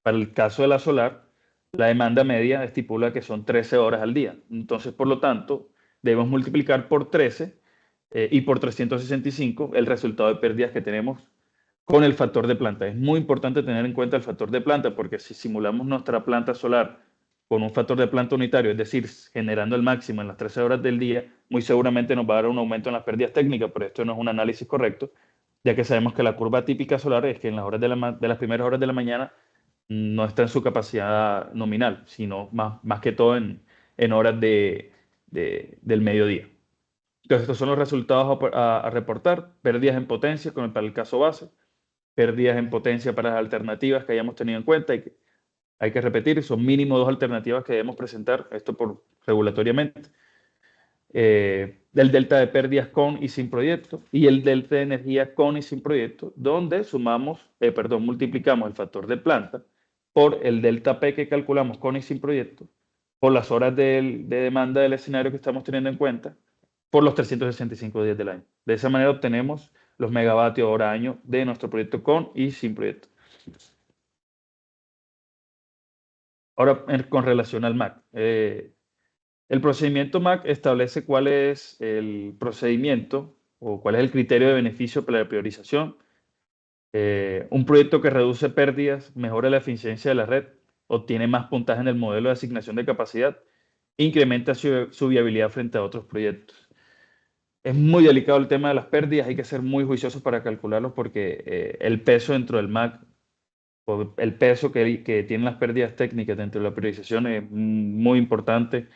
[SPEAKER 3] Para el caso de la solar, la demanda media estipula que son 13 horas al día. Entonces, por lo tanto, debemos multiplicar por 13 y por 365 el resultado de pérdidas que tenemos con el factor de planta. Es muy importante tener en cuenta el factor de planta porque si simulamos nuestra planta solar con un factor de planta unitario, es decir, generando el máximo en las 13 horas del día, muy seguramente nos va a dar un aumento en las pérdidas técnicas, pero esto no es un análisis correcto, ya que sabemos que la curva típica solar es que en las horas de las primeras horas de la mañana no está en su capacidad nominal, sino más que todo en horas del mediodía. Entonces, estos son los resultados a reportar: pérdidas en potencia para el caso base, pérdidas en potencia para las alternativas que hayamos tenido en cuenta. Hay que repetir, son mínimo 2 alternativas que debemos presentar, esto regulatoriamente. El delta de pérdidas con y sin proyecto y el delta de energía con y sin proyecto, donde multiplicamos el factor de planta por el delta P que calculamos con y sin proyecto, por las horas de demanda del escenario que estamos teniendo en cuenta, por los 365 días del año. De esa manera obtenemos los megavatios hora año de nuestro proyecto con y sin proyecto. Ahora, con relación al MAC. El procedimiento MAC establece cuál es el procedimiento o cuál es el criterio de beneficio para la priorización. Un proyecto que reduce pérdidas, mejora la eficiencia de la red, obtiene más puntaje en el modelo de asignación de capacidad, incrementa su viabilidad frente a otros proyectos. Es muy delicado el tema de las pérdidas, hay que ser muy juiciosos para calcularlos porque el peso dentro del MAC, o el peso que tienen las pérdidas técnicas dentro de la priorización es muy importante.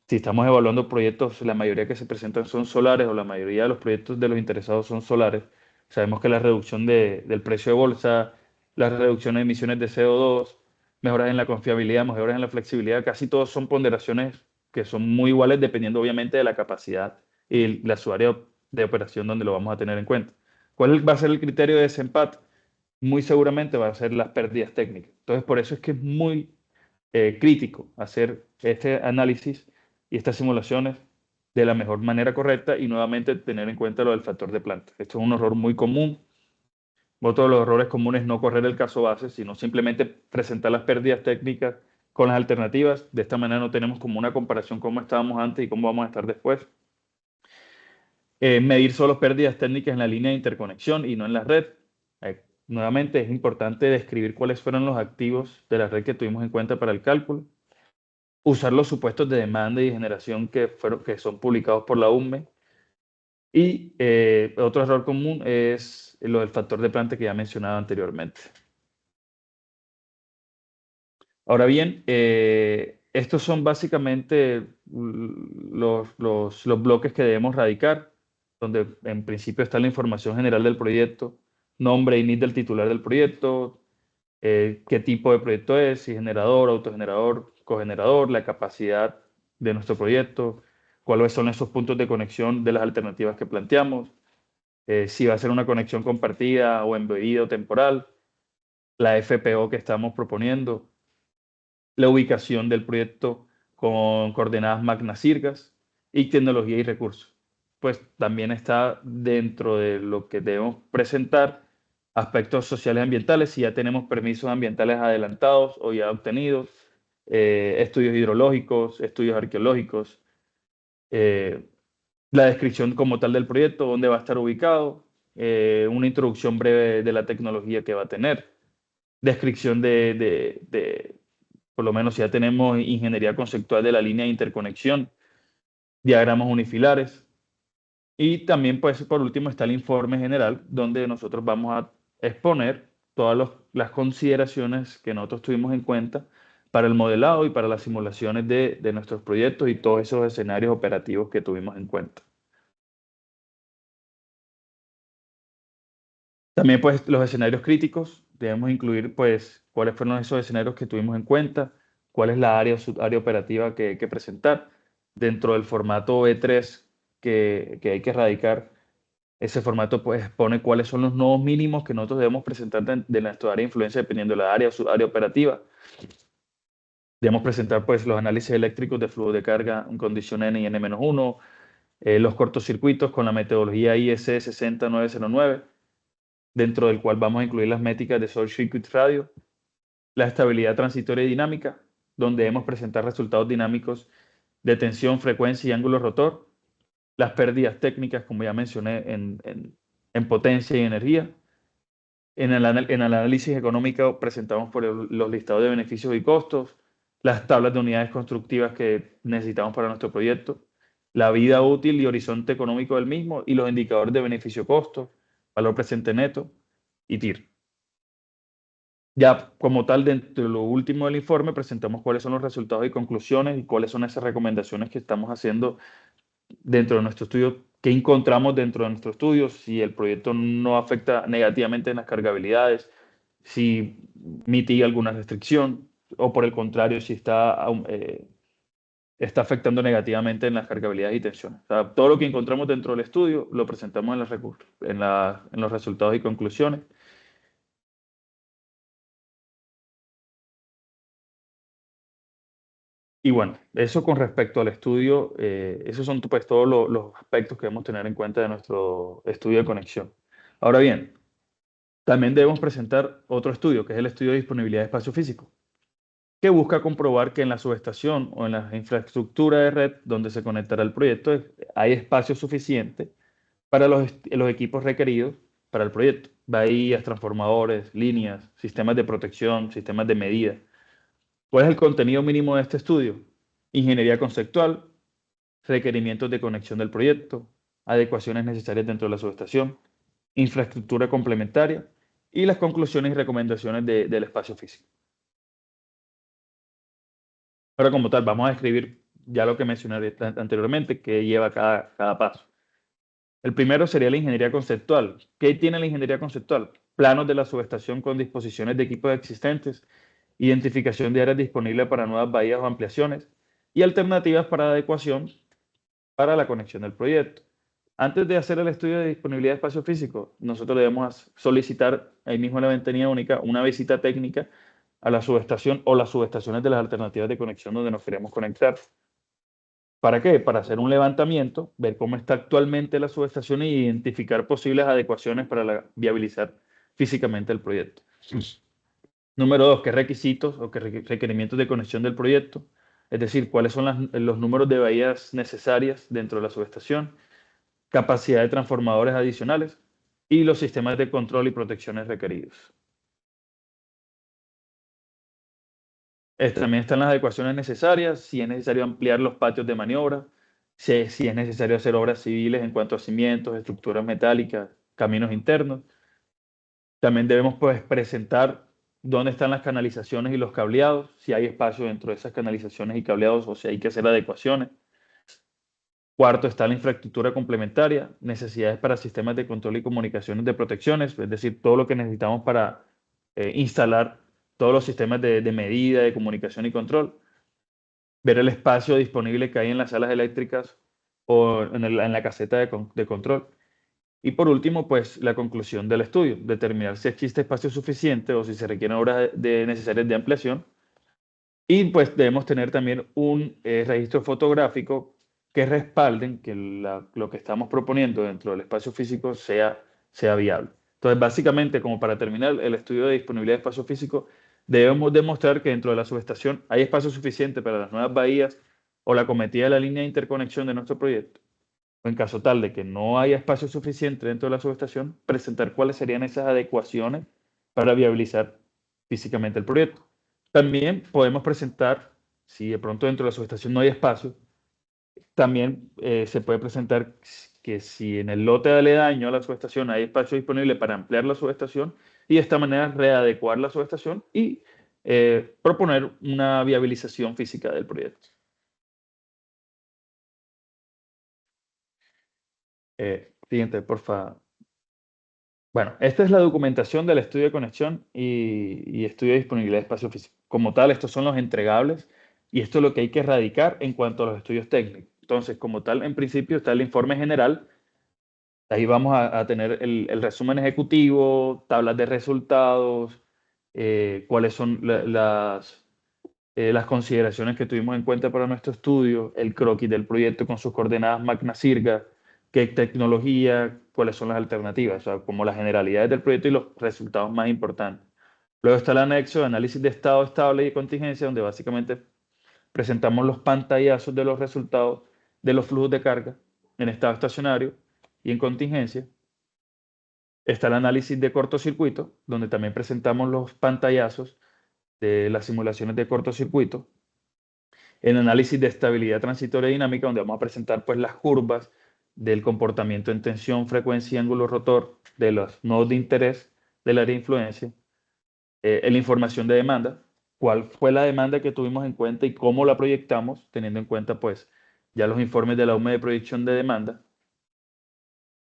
[SPEAKER 3] Si estamos evaluando proyectos, la mayoría que se presentan son solares o la mayoría de los proyectos de los interesados son solares. Sabemos que la reducción del precio de bolsa, la reducción de emisiones de CO2, mejoras en la confiabilidad, mejoras en la flexibilidad, casi todos son ponderaciones que son muy iguales dependiendo obviamente de la capacidad y su área de operación donde lo vamos a tener en cuenta. ¿Cuál va a ser el criterio de desempate? Muy seguramente va a ser las pérdidas técnicas. Entonces, por eso es que es muy crítico hacer este análisis y estas simulaciones de la mejor manera correcta y nuevamente tener en cuenta lo del factor de planta. Esto es un error muy común. Otro de los errores comunes es no correr el caso base, sino simplemente presentar las pérdidas técnicas con las alternativas. De esta manera no tenemos como una comparación cómo estábamos antes y cómo vamos a estar después. Medir solo pérdidas técnicas en la línea de interconexión y no en la red. Nuevamente es importante describir cuáles fueron los activos de la red que tuvimos en cuenta para el cálculo. Usar los supuestos de demanda y generación que son publicados por la UMME. Y otro error común es lo del factor de planta que ya mencionaba anteriormente. Ahora bien, estos son básicamente los bloques que debemos radicar, donde en principio está la información general del proyecto, nombre y NID del titular del proyecto, qué tipo de proyecto es, si generador, autogenerador, cogenerador, la capacidad de nuestro proyecto, cuáles son esos puntos de conexión de las alternativas que planteamos, si va a ser una conexión compartida o embebida o temporal, la FPO que estamos proponiendo, la ubicación del proyecto con coordenadas MAC-NACIRGAS y tecnología y recursos. Pues también está dentro de lo que debemos presentar aspectos sociales y ambientales, si ya tenemos permisos ambientales adelantados o ya obtenidos, estudios hidrológicos, estudios arqueológicos, la descripción como tal del proyecto, dónde va a estar ubicado, una introducción breve de la tecnología que va a tener, descripción por lo menos si ya tenemos ingeniería conceptual de la línea de interconexión, diagramas unifilares. Y también, pues, por último, está el informe general, donde nosotros vamos a exponer todas las consideraciones que nosotros tuvimos en cuenta para el modelado y para las simulaciones de nuestros proyectos y todos esos escenarios operativos que tuvimos en cuenta. También, pues, los escenarios críticos, debemos incluir, pues, cuáles fueron esos escenarios que tuvimos en cuenta, cuál es la área operativa que hay que presentar. Dentro del formato E3 que hay que radicar, Ese formato pues expone cuáles son los nodos mínimos que nosotros debemos presentar de nuestro área de influencia dependiendo de la área o su área operativa. Debemos presentar pues los análisis eléctricos de flujo de carga en condición N y N-1, los cortocircuitos con la metodología IEC 60909, dentro del cual vamos a incluir las métricas de short circuit radio, la estabilidad transitoria y dinámica, donde debemos presentar resultados dinámicos de tensión, frecuencia y ángulo rotor, las pérdidas técnicas, como ya mencioné, en potencia y energía. En el análisis económico presentamos los listados de beneficios y costos, las tablas de unidades constructivas que necesitamos para nuestro proyecto, la vida útil y horizonte económico del mismo y los indicadores de beneficio-costo, valor presente neto y TIR. Ya como tal, dentro de lo último del informe, presentamos cuáles son los resultados y conclusiones y cuáles son esas recomendaciones que estamos haciendo dentro de nuestro estudio, qué encontramos dentro de nuestro estudio, si el proyecto no afecta negativamente en las cargabilidades, si mitiga alguna restricción, o por el contrario, si está afectando negativamente en las cargabilidades y tensiones. O sea, todo lo que encontramos dentro del estudio lo presentamos en los resultados y conclusiones. Y bueno, eso con respecto al estudio, esos son pues todos los aspectos que debemos tener en cuenta de nuestro estudio de conexión. Ahora bien, también debemos presentar otro estudio, que es el estudio de disponibilidad de espacio físico, que busca comprobar que en la subestación o en la infraestructura de red donde se conectará el proyecto hay espacio suficiente para los equipos requeridos para el proyecto. Bahías, transformadores, líneas, sistemas de protección, sistemas de medida. ¿Cuál es el contenido mínimo de este estudio? Ingeniería conceptual, requerimientos de conexión del proyecto, adecuaciones necesarias dentro de la subestación, infraestructura complementaria y las conclusiones y recomendaciones del espacio físico. Ahora, como tal, vamos a escribir ya lo que mencioné anteriormente, que lleva cada paso. El primero sería la ingeniería conceptual. ¿Qué tiene la ingeniería conceptual? Planos de la subestación con disposiciones de equipos existentes, identificación de áreas disponibles para nuevas bahías o ampliaciones y alternativas para adecuación para la conexión del proyecto. Antes de hacer el estudio de disponibilidad de espacio físico, nosotros debemos solicitar ahí mismo en la ventanilla única una visita técnica a la subestación o las subestaciones de las alternativas de conexión donde nos queremos conectar. ¿Para qué? Para hacer un levantamiento, ver cómo está actualmente la subestación e identificar posibles adecuaciones para viabilizar físicamente el proyecto. Número 2, ¿qué requisitos o qué requerimientos de conexión del proyecto? Es decir, cuáles son los números de bahías necesarias dentro de la subestación, capacidad de transformadores adicionales y los sistemas de control y protecciones requeridos. También están las adecuaciones necesarias, si es necesario ampliar los patios de maniobra, si es necesario hacer obras civiles en cuanto a cimientos, estructuras metálicas, caminos internos. También debemos pues, presentar dónde están las canalizaciones y los cableados, si hay espacio dentro de esas canalizaciones y cableados o si hay que hacer adecuaciones. Cuarto, está la infraestructura complementaria, necesidades para sistemas de control y comunicaciones de protecciones, es decir, todo lo que necesitamos para instalar todos los sistemas de medida, de comunicación y control. Ver el espacio disponible que hay en las salas eléctricas o en la caseta de control. Y por último, pues la conclusión del estudio, determinar si existe espacio suficiente o si se requieren obras necesarias de ampliación. Y pues debemos tener también un registro fotográfico que respalden que lo que estamos proponiendo dentro del espacio físico sea viable. Entonces, básicamente, como para terminar el estudio de disponibilidad de espacio físico, debemos demostrar que dentro de la subestación hay espacio suficiente para las nuevas bahías o la cometida de la línea de interconexión de nuestro proyecto. O en caso tal de que no haya espacio suficiente dentro de la subestación, presentar cuáles serían esas adecuaciones para viabilizar físicamente el proyecto. También podemos presentar, si de pronto dentro de la subestación no hay espacio, también se puede presentar que si en el lote aledaño a la subestación hay espacio disponible para ampliar la subestación y de esta manera readecuar la subestación y proponer una viabilización física del proyecto. Siguiente, por favor. Bueno, esta es la documentación del estudio de conexión y estudio de disponibilidad de espacio físico. Como tal, estos son los entregables y esto es lo que hay que erradicar en cuanto a los estudios técnicos. Entonces, como tal, en principio está el informe general Ahí vamos a tener el resumen ejecutivo, tablas de resultados, cuáles son las consideraciones que tuvimos en cuenta para nuestro estudio, el croquis del proyecto con sus coordenadas Magna-Sirga, qué tecnología, cuáles son las alternativas, o sea, como las generalidades del proyecto y los resultados más importantes. Luego está el anexo de análisis de estado estable y contingencia, donde básicamente presentamos los pantallazos de los resultados de los flujos de carga en estado estacionario y en contingencia. Está el análisis de cortocircuito, donde también presentamos los pantallazos de las simulaciones de cortocircuito. El análisis de estabilidad transitoria dinámica, donde vamos a presentar pues las curvas del comportamiento en tensión, frecuencia y ángulo rotor de los nodos de interés del área de influencia. La información de demanda, cuál fue la demanda que tuvimos en cuenta y cómo la proyectamos, teniendo en cuenta pues ya los informes de la UME de proyección de demanda.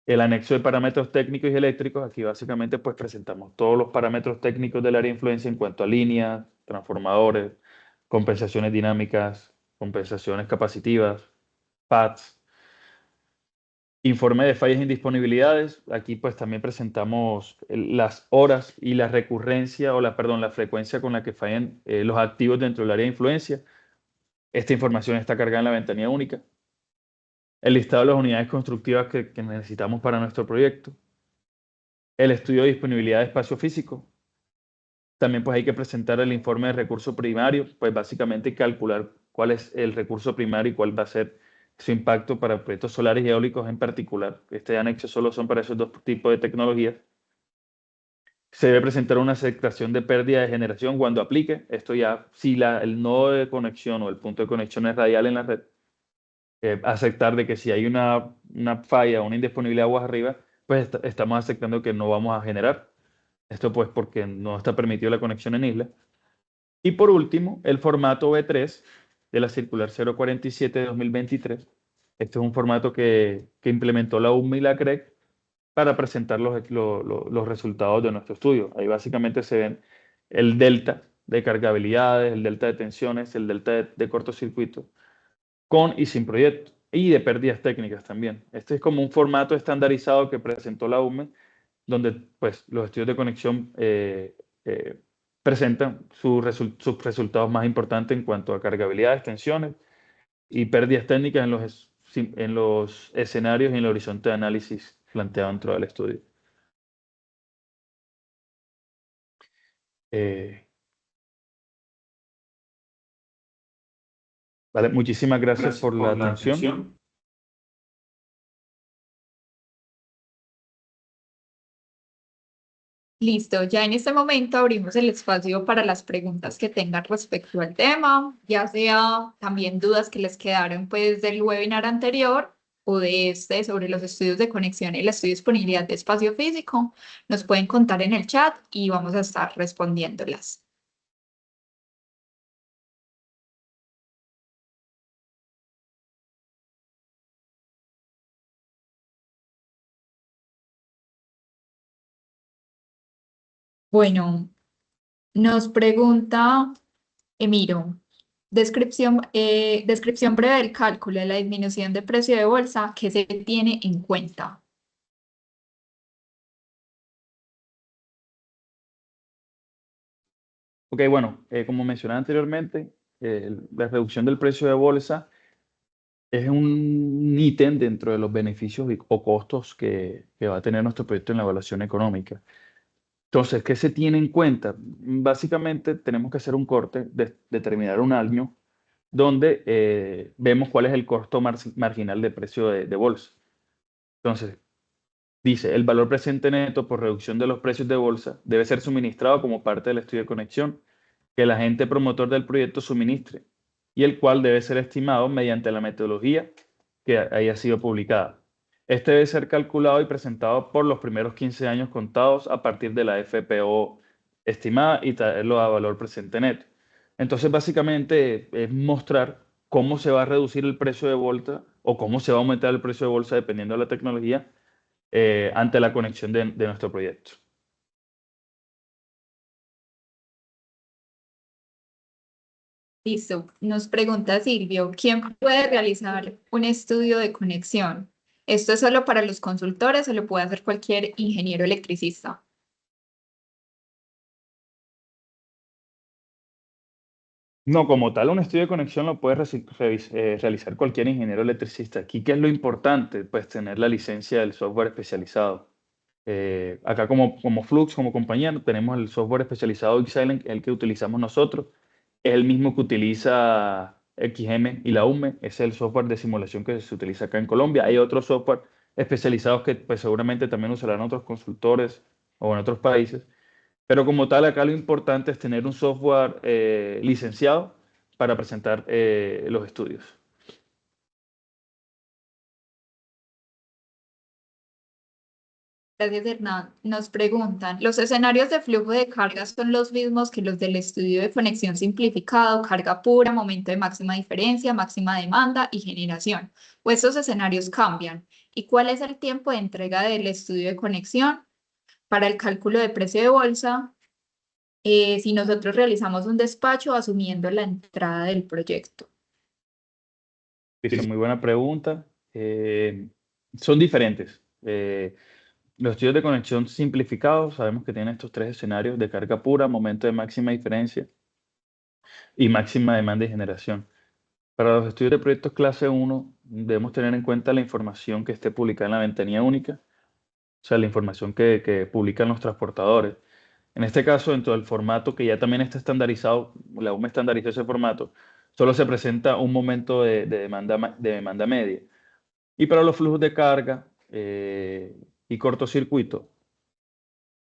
[SPEAKER 3] El anexo de parámetros técnicos y eléctricos, aquí básicamente pues presentamos todos los parámetros técnicos del área de influencia en cuanto a líneas, transformadores, compensaciones dinámicas, compensaciones capacitivas, pads. Informe de fallas e indisponibilidades, aquí pues también presentamos las horas y la recurrencia la frecuencia con la que fallan los activos dentro del área de influencia. Esta información está cargada en la ventanilla única. El listado de las unidades constructivas que necesitamos para nuestro proyecto. El estudio de disponibilidad de espacio físico. También pues hay que presentar el informe de recurso primario, pues básicamente calcular cuál es el recurso primario y cuál va a ser su impacto para proyectos solares y eólicos en particular. Este anexo solo son para esos dos tipos de tecnologías. Se debe presentar una aceptación de pérdida de generación cuando aplique. Esto ya, si el nodo de conexión o el punto de conexión es radial en la red, aceptar de que si hay una falla o una indisponibilidad aguas arriba, pues estamos aceptando que no vamos a generar. Esto pues porque no está permitido la conexión en isla. Y por último, el formato B3 de la circular 047 de 2023. Este es un formato que implementó la UME y la CREC para presentar los resultados de nuestro estudio. Ahí básicamente se ven el delta de cargabilidades, el delta de tensiones, el delta de cortocircuito, con y sin proyecto, y de pérdidas técnicas también. Este es como un formato estandarizado que presentó la UME, donde pues, los estudios de conexión presentan sus resultados más importantes en cuanto a cargabilidades, tensiones y pérdidas técnicas en los escenarios y en el horizonte de análisis planteado dentro del estudio. Vale, muchísimas gracias por la atención.
[SPEAKER 1] Listo, ya en este momento abrimos el espacio para las preguntas que tengan respecto al tema, ya sea también dudas que les quedaron pues del webinar anterior o de este sobre los estudios de conexión y el estudio de disponibilidad de espacio físico, nos pueden contar en el chat y vamos a estar respondiéndolas. Bueno, nos pregunta Emiro, descripción breve del cálculo de la disminución de precio de bolsa que se tiene en cuenta.
[SPEAKER 3] Ok, bueno, como mencioné anteriormente, la reducción del precio de bolsa es un ítem dentro de los beneficios o costos que va a tener nuestro proyecto en la evaluación económica. Entonces, ¿qué se tiene en cuenta? Básicamente tenemos que hacer un corte, determinar un año donde vemos cuál es el costo marginal de precio de bolsa. Entonces, dice, el valor presente neto por reducción de los precios de bolsa debe ser suministrado como parte del estudio de conexión que el agente promotor del proyecto suministre y el cual debe ser estimado mediante la metodología que haya sido publicada. Este debe ser calculado y presentado por los primeros 15 años contados a partir de la FPO estimada y traerlo a valor presente neto. Entonces, básicamente es mostrar cómo se va a reducir el precio de bolsa o cómo se va a aumentar el precio de bolsa dependiendo de la tecnología ante la conexión de nuestro proyecto.
[SPEAKER 1] Listo. Nos pregunta Silvio, ¿quién puede realizar un estudio de conexión? ¿Esto es solo para los consultores o lo puede hacer cualquier ingeniero electricista?
[SPEAKER 3] No, como tal, un estudio de conexión lo puede realizar cualquier ingeniero electricista. Aquí, ¿qué es lo importante? Pues tener la licencia del software especializado. Acá como Flux, como compañía, tenemos el software especializado Xylem, el que utilizamos nosotros. Es el mismo que utiliza XM y la UME. Ese es el software de simulación que se utiliza acá en Colombia. Hay otros software especializados que pues, seguramente también usarán otros consultores o en otros países. Pero como tal, acá lo importante es tener un software licenciado para presentar los estudios.
[SPEAKER 1] Gracias, Hernán. Nos preguntan, ¿los escenarios de flujo de carga son los mismos que los del estudio de conexión simplificado, carga pura, momento de máxima diferencia, máxima demanda y generación? ¿O estos escenarios cambian? ¿Y cuál es el tiempo de entrega del estudio de conexión para el cálculo de precio de bolsa si nosotros realizamos un despacho asumiendo la entrada del proyecto?
[SPEAKER 3] Listo, muy buena pregunta. Son diferentes. Los estudios de conexión simplificados, sabemos que tienen estos tres escenarios de carga pura, momento de máxima diferencia y máxima demanda y generación. Para los estudios de proyectos clase 1, debemos tener en cuenta la información que esté publicada en la ventanilla única, o sea, la información que publican los transportadores. En este caso, dentro del formato que ya también está estandarizado, la UME estandarizó ese formato, solo se presenta un momento de demanda media. Y para los flujos de carga y cortocircuito,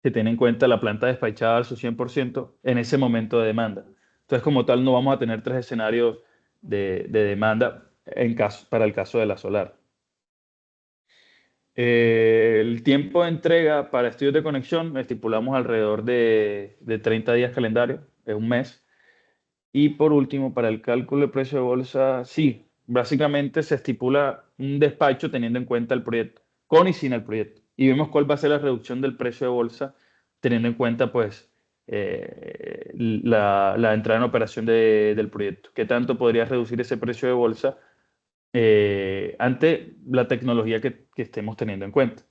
[SPEAKER 3] se tiene en cuenta la planta despachada a su 100% en ese momento de demanda. Entonces, como tal, no vamos a tener tres escenarios de demanda para el caso de la solar. El tiempo de entrega para estudios de conexión estipulamos alrededor de 30 días calendario, es un mes. Y por último, para el cálculo de precio de bolsa, sí, básicamente se estipula un despacho teniendo en cuenta el proyecto, con y sin el proyecto. Y vemos cuál va a ser la reducción del precio de bolsa teniendo en cuenta pues la entrada en operación del proyecto. ¿Qué tanto podría reducir ese precio de bolsa ante la tecnología que estemos teniendo en cuenta?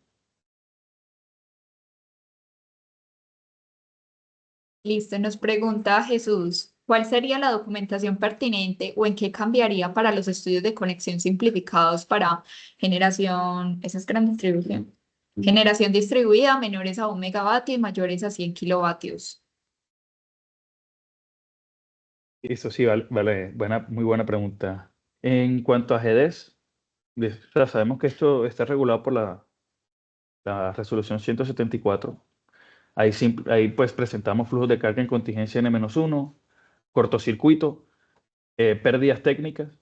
[SPEAKER 1] Listo, nos pregunta Jesús, ¿cuál sería la documentación pertinente o en qué cambiaría para los estudios de conexión simplificados para generación, esa es gran distribución, generación distribuida menores a 1 megavatio y mayores a 100 kilovatios?
[SPEAKER 3] Eso sí, vale, muy buena pregunta. En cuanto a GDS, o sea, sabemos que esto está regulado por la resolución 174. Ahí pues presentamos flujos de carga en contingencia N-1, cortocircuito, pérdidas técnicas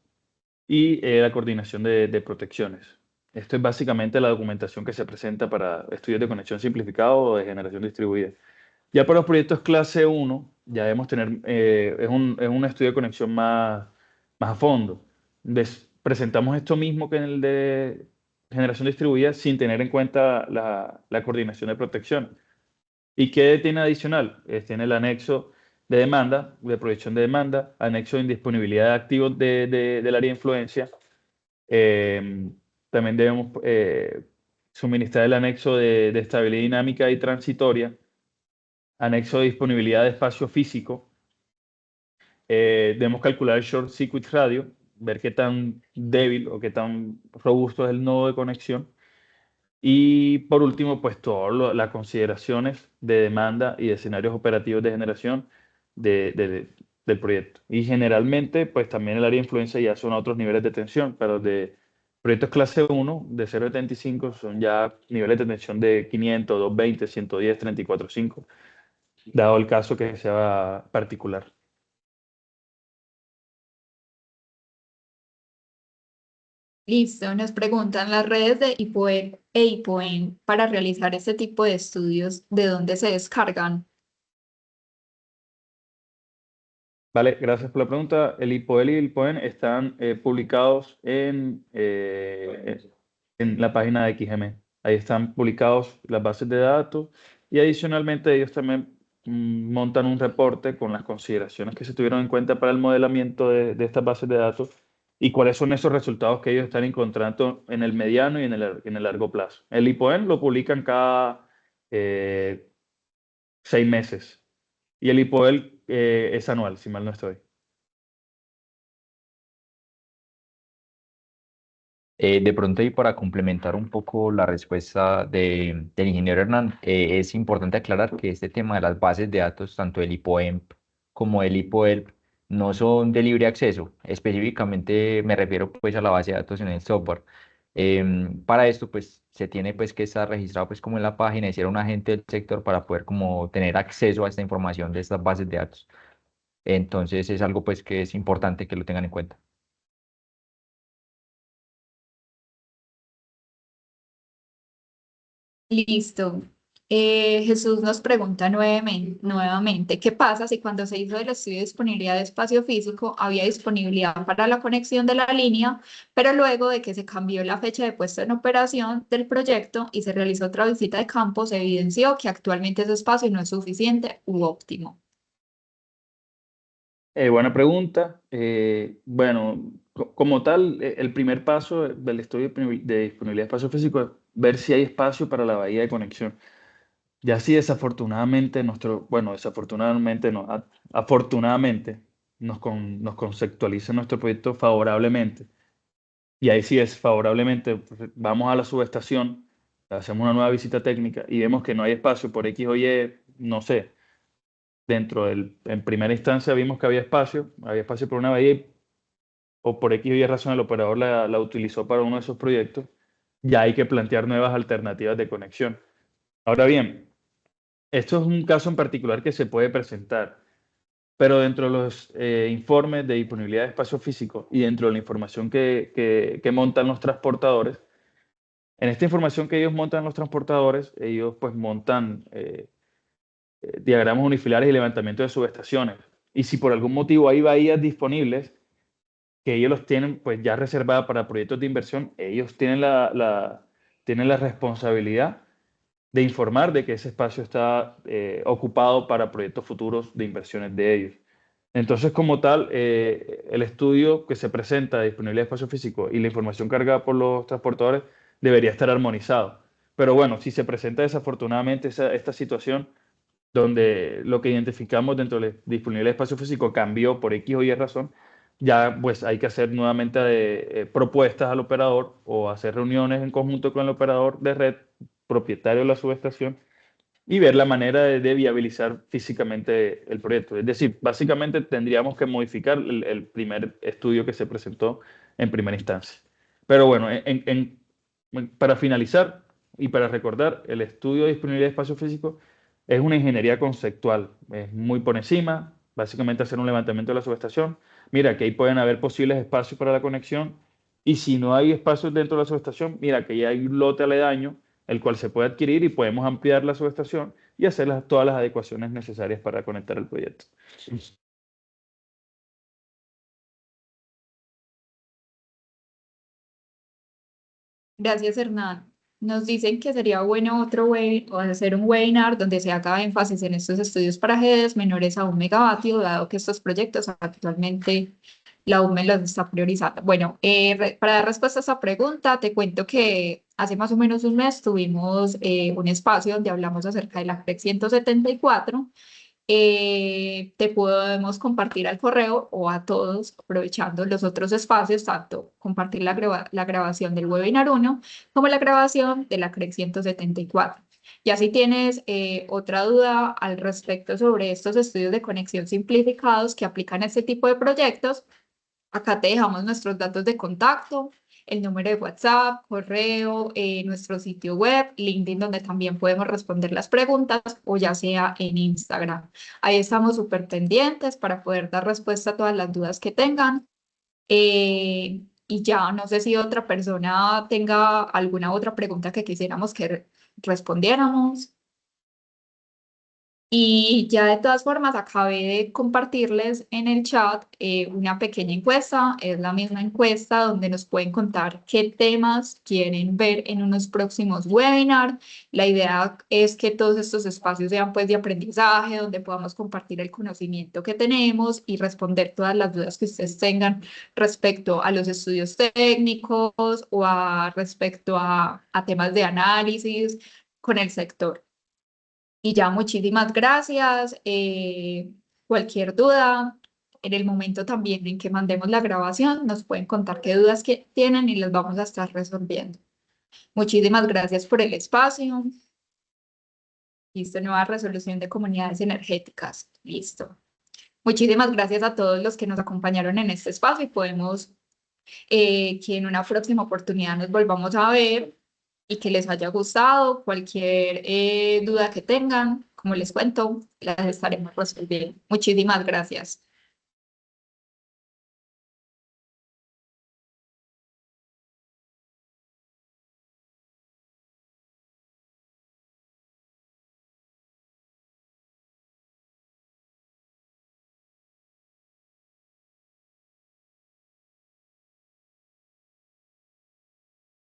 [SPEAKER 3] y la coordinación de protecciones. Esto es básicamente la documentación que se presenta para estudios de conexión simplificado o de generación distribuida. Ya para los proyectos clase 1, ya debemos tener, es un estudio de conexión más a fondo. Presentamos esto mismo que en el de generación distribuida sin tener en cuenta la coordinación de protección. ¿Y qué tiene adicional? Tiene el anexo de demanda, de proyección de demanda, anexo de indisponibilidad de activos del área de influencia. También debemos suministrar el anexo de estabilidad dinámica y transitoria, anexo de disponibilidad de espacio físico. Debemos calcular el short circuit radio, ver qué tan débil o qué tan robusto es el nodo de conexión. Y por último, pues todas las consideraciones de demanda y de escenarios operativos de generación del proyecto. Y generalmente, pues también el área de influencia ya son otros niveles de tensión, pero de proyectos clase 1, de 0,75, son ya niveles de tensión de 500, 220, 110, 34,5, dado el caso que sea particular.
[SPEAKER 1] Listo, nos preguntan las redes de IPOE e IPOEN para realizar este tipo de estudios, ¿de dónde se descargan?
[SPEAKER 3] Vale, gracias por la pregunta. El IPOEL y el IPOEN están publicados en la página de XM. Ahí están publicados las bases de datos y adicionalmente ellos también montan un reporte con las consideraciones que se tuvieron en cuenta para el modelamiento de estas bases de datos y cuáles son esos resultados que ellos están encontrando en el mediano y en el largo plazo. El IPOEM lo publican cada 6 meses y el IPOEL es anual, si mal no estoy.
[SPEAKER 2] De pronto, y para complementar un poco la respuesta del ingeniero Hernán, es importante aclarar que este tema de las bases de datos, tanto el IPOEMP como el IPOELP, no son de libre acceso. Específicamente me refiero pues a la base de datos en el software. Para esto pues se tiene pues que estar registrado pues como en la página y ser un agente del sector para poder como tener acceso a esta información de estas bases de datos. Entonces es algo pues que es importante que lo tengan en cuenta.
[SPEAKER 1] Listo. Jesús nos pregunta nuevamente, ¿qué pasa si cuando se hizo el estudio de disponibilidad de espacio físico había disponibilidad para la conexión de la línea, pero luego de que se cambió la fecha de puesta en operación del proyecto y se realizó otra visita de campo, se evidenció que actualmente ese espacio no es suficiente u óptimo?
[SPEAKER 3] Buena pregunta. Bueno, como tal, el primer paso del estudio de disponibilidad de espacio físico es ver si hay espacio para la bahía de conexión. Ya si desafortunadamente bueno, desafortunadamente no, afortunadamente nos conceptualiza nuestro proyecto favorablemente. Y ahí sí es favorablemente, pues, vamos a la subestación, hacemos una nueva visita técnica y vemos que no hay espacio por X o Y, no sé, en primera instancia vimos que había espacio por una bahía o por X o Y razón el operador la utilizó para uno de esos proyectos, ya hay que plantear nuevas alternativas de conexión. Ahora bien, esto es un caso en particular que se puede presentar, pero dentro de los informes de disponibilidad de espacio físico y dentro de la información que montan los transportadores, en esta información que ellos montan los transportadores, ellos pues montan diagramas unifilares y levantamiento de subestaciones. Y si por algún motivo hay bahías disponibles, que ellos los tienen pues ya reservadas para proyectos de inversión, ellos tienen tienen la responsabilidad de informar de que ese espacio está ocupado para proyectos futuros de inversiones de ellos. Entonces, como tal, el estudio que se presenta de disponibilidad de espacio físico y la información cargada por los transportadores debería estar armonizado. Pero bueno, si se presenta desafortunadamente esta situación donde lo que identificamos dentro de la disponibilidad de espacio físico cambió por X o Y razón, ya pues hay que hacer nuevamente propuestas al operador o hacer reuniones en conjunto con el operador de red, propietario de la subestación, y ver la manera de viabilizar físicamente el proyecto. Es decir, básicamente tendríamos que modificar el primer estudio que se presentó en primera instancia. Pero bueno, para finalizar y para recordar, el estudio de disponibilidad de espacio físico es una ingeniería conceptual, es muy por encima, básicamente hacer un levantamiento de la subestación. Mira, que ahí pueden haber posibles espacios para la conexión y si no hay espacios dentro de la subestación, mira que ya hay un lote aledaño el cual se puede adquirir y podemos ampliar la subestación y hacer todas las adecuaciones necesarias para conectar el proyecto.
[SPEAKER 1] Gracias, Hernán. Nos dicen que sería bueno o hacer un webinar donde se haga énfasis en estos estudios para redes menores a 1 megavatio, dado que estos proyectos actualmente la UME los está priorizando. Bueno, para dar respuesta a esa pregunta, te cuento que hace más o menos un mes tuvimos un espacio donde hablamos acerca de la PREC 174. Te podemos compartir al correo o a todos, aprovechando los otros espacios, tanto compartir la grabación del webinar 1 como la grabación de la CREC 174. Ya si tienes otra duda al respecto sobre estos estudios de conexión simplificados que aplican a este tipo de proyectos, acá te dejamos nuestros datos de contacto, el número de WhatsApp, correo, nuestro sitio web, LinkedIn, donde también podemos responder las preguntas, o ya sea en Instagram. Ahí estamos súper pendientes para poder dar respuesta a todas las dudas que tengan. Y ya no sé si otra persona tenga alguna otra pregunta que quisiéramos que respondiéramos. Y ya de todas formas acabé de compartirles en el chat una pequeña encuesta, es la misma encuesta donde nos pueden contar qué temas quieren ver en unos próximos webinars. La idea es que todos estos espacios sean pues de aprendizaje, donde podamos compartir el conocimiento que tenemos y responder todas las dudas que ustedes tengan respecto a los estudios técnicos o respecto a temas de análisis con el sector. Y ya, muchísimas gracias. Cualquier duda, en el momento también en que mandemos la grabación, nos pueden contar qué dudas que tienen y las vamos a estar resolviendo. Muchísimas gracias por el espacio. Listo, nueva resolución de comunidades energéticas. Listo. Muchísimas gracias a todos los que nos acompañaron en este espacio y podemos que en una próxima oportunidad nos volvamos a ver y que les haya gustado. Cualquier duda que tengan, como les cuento, las estaremos resolviendo. Muchísimas gracias.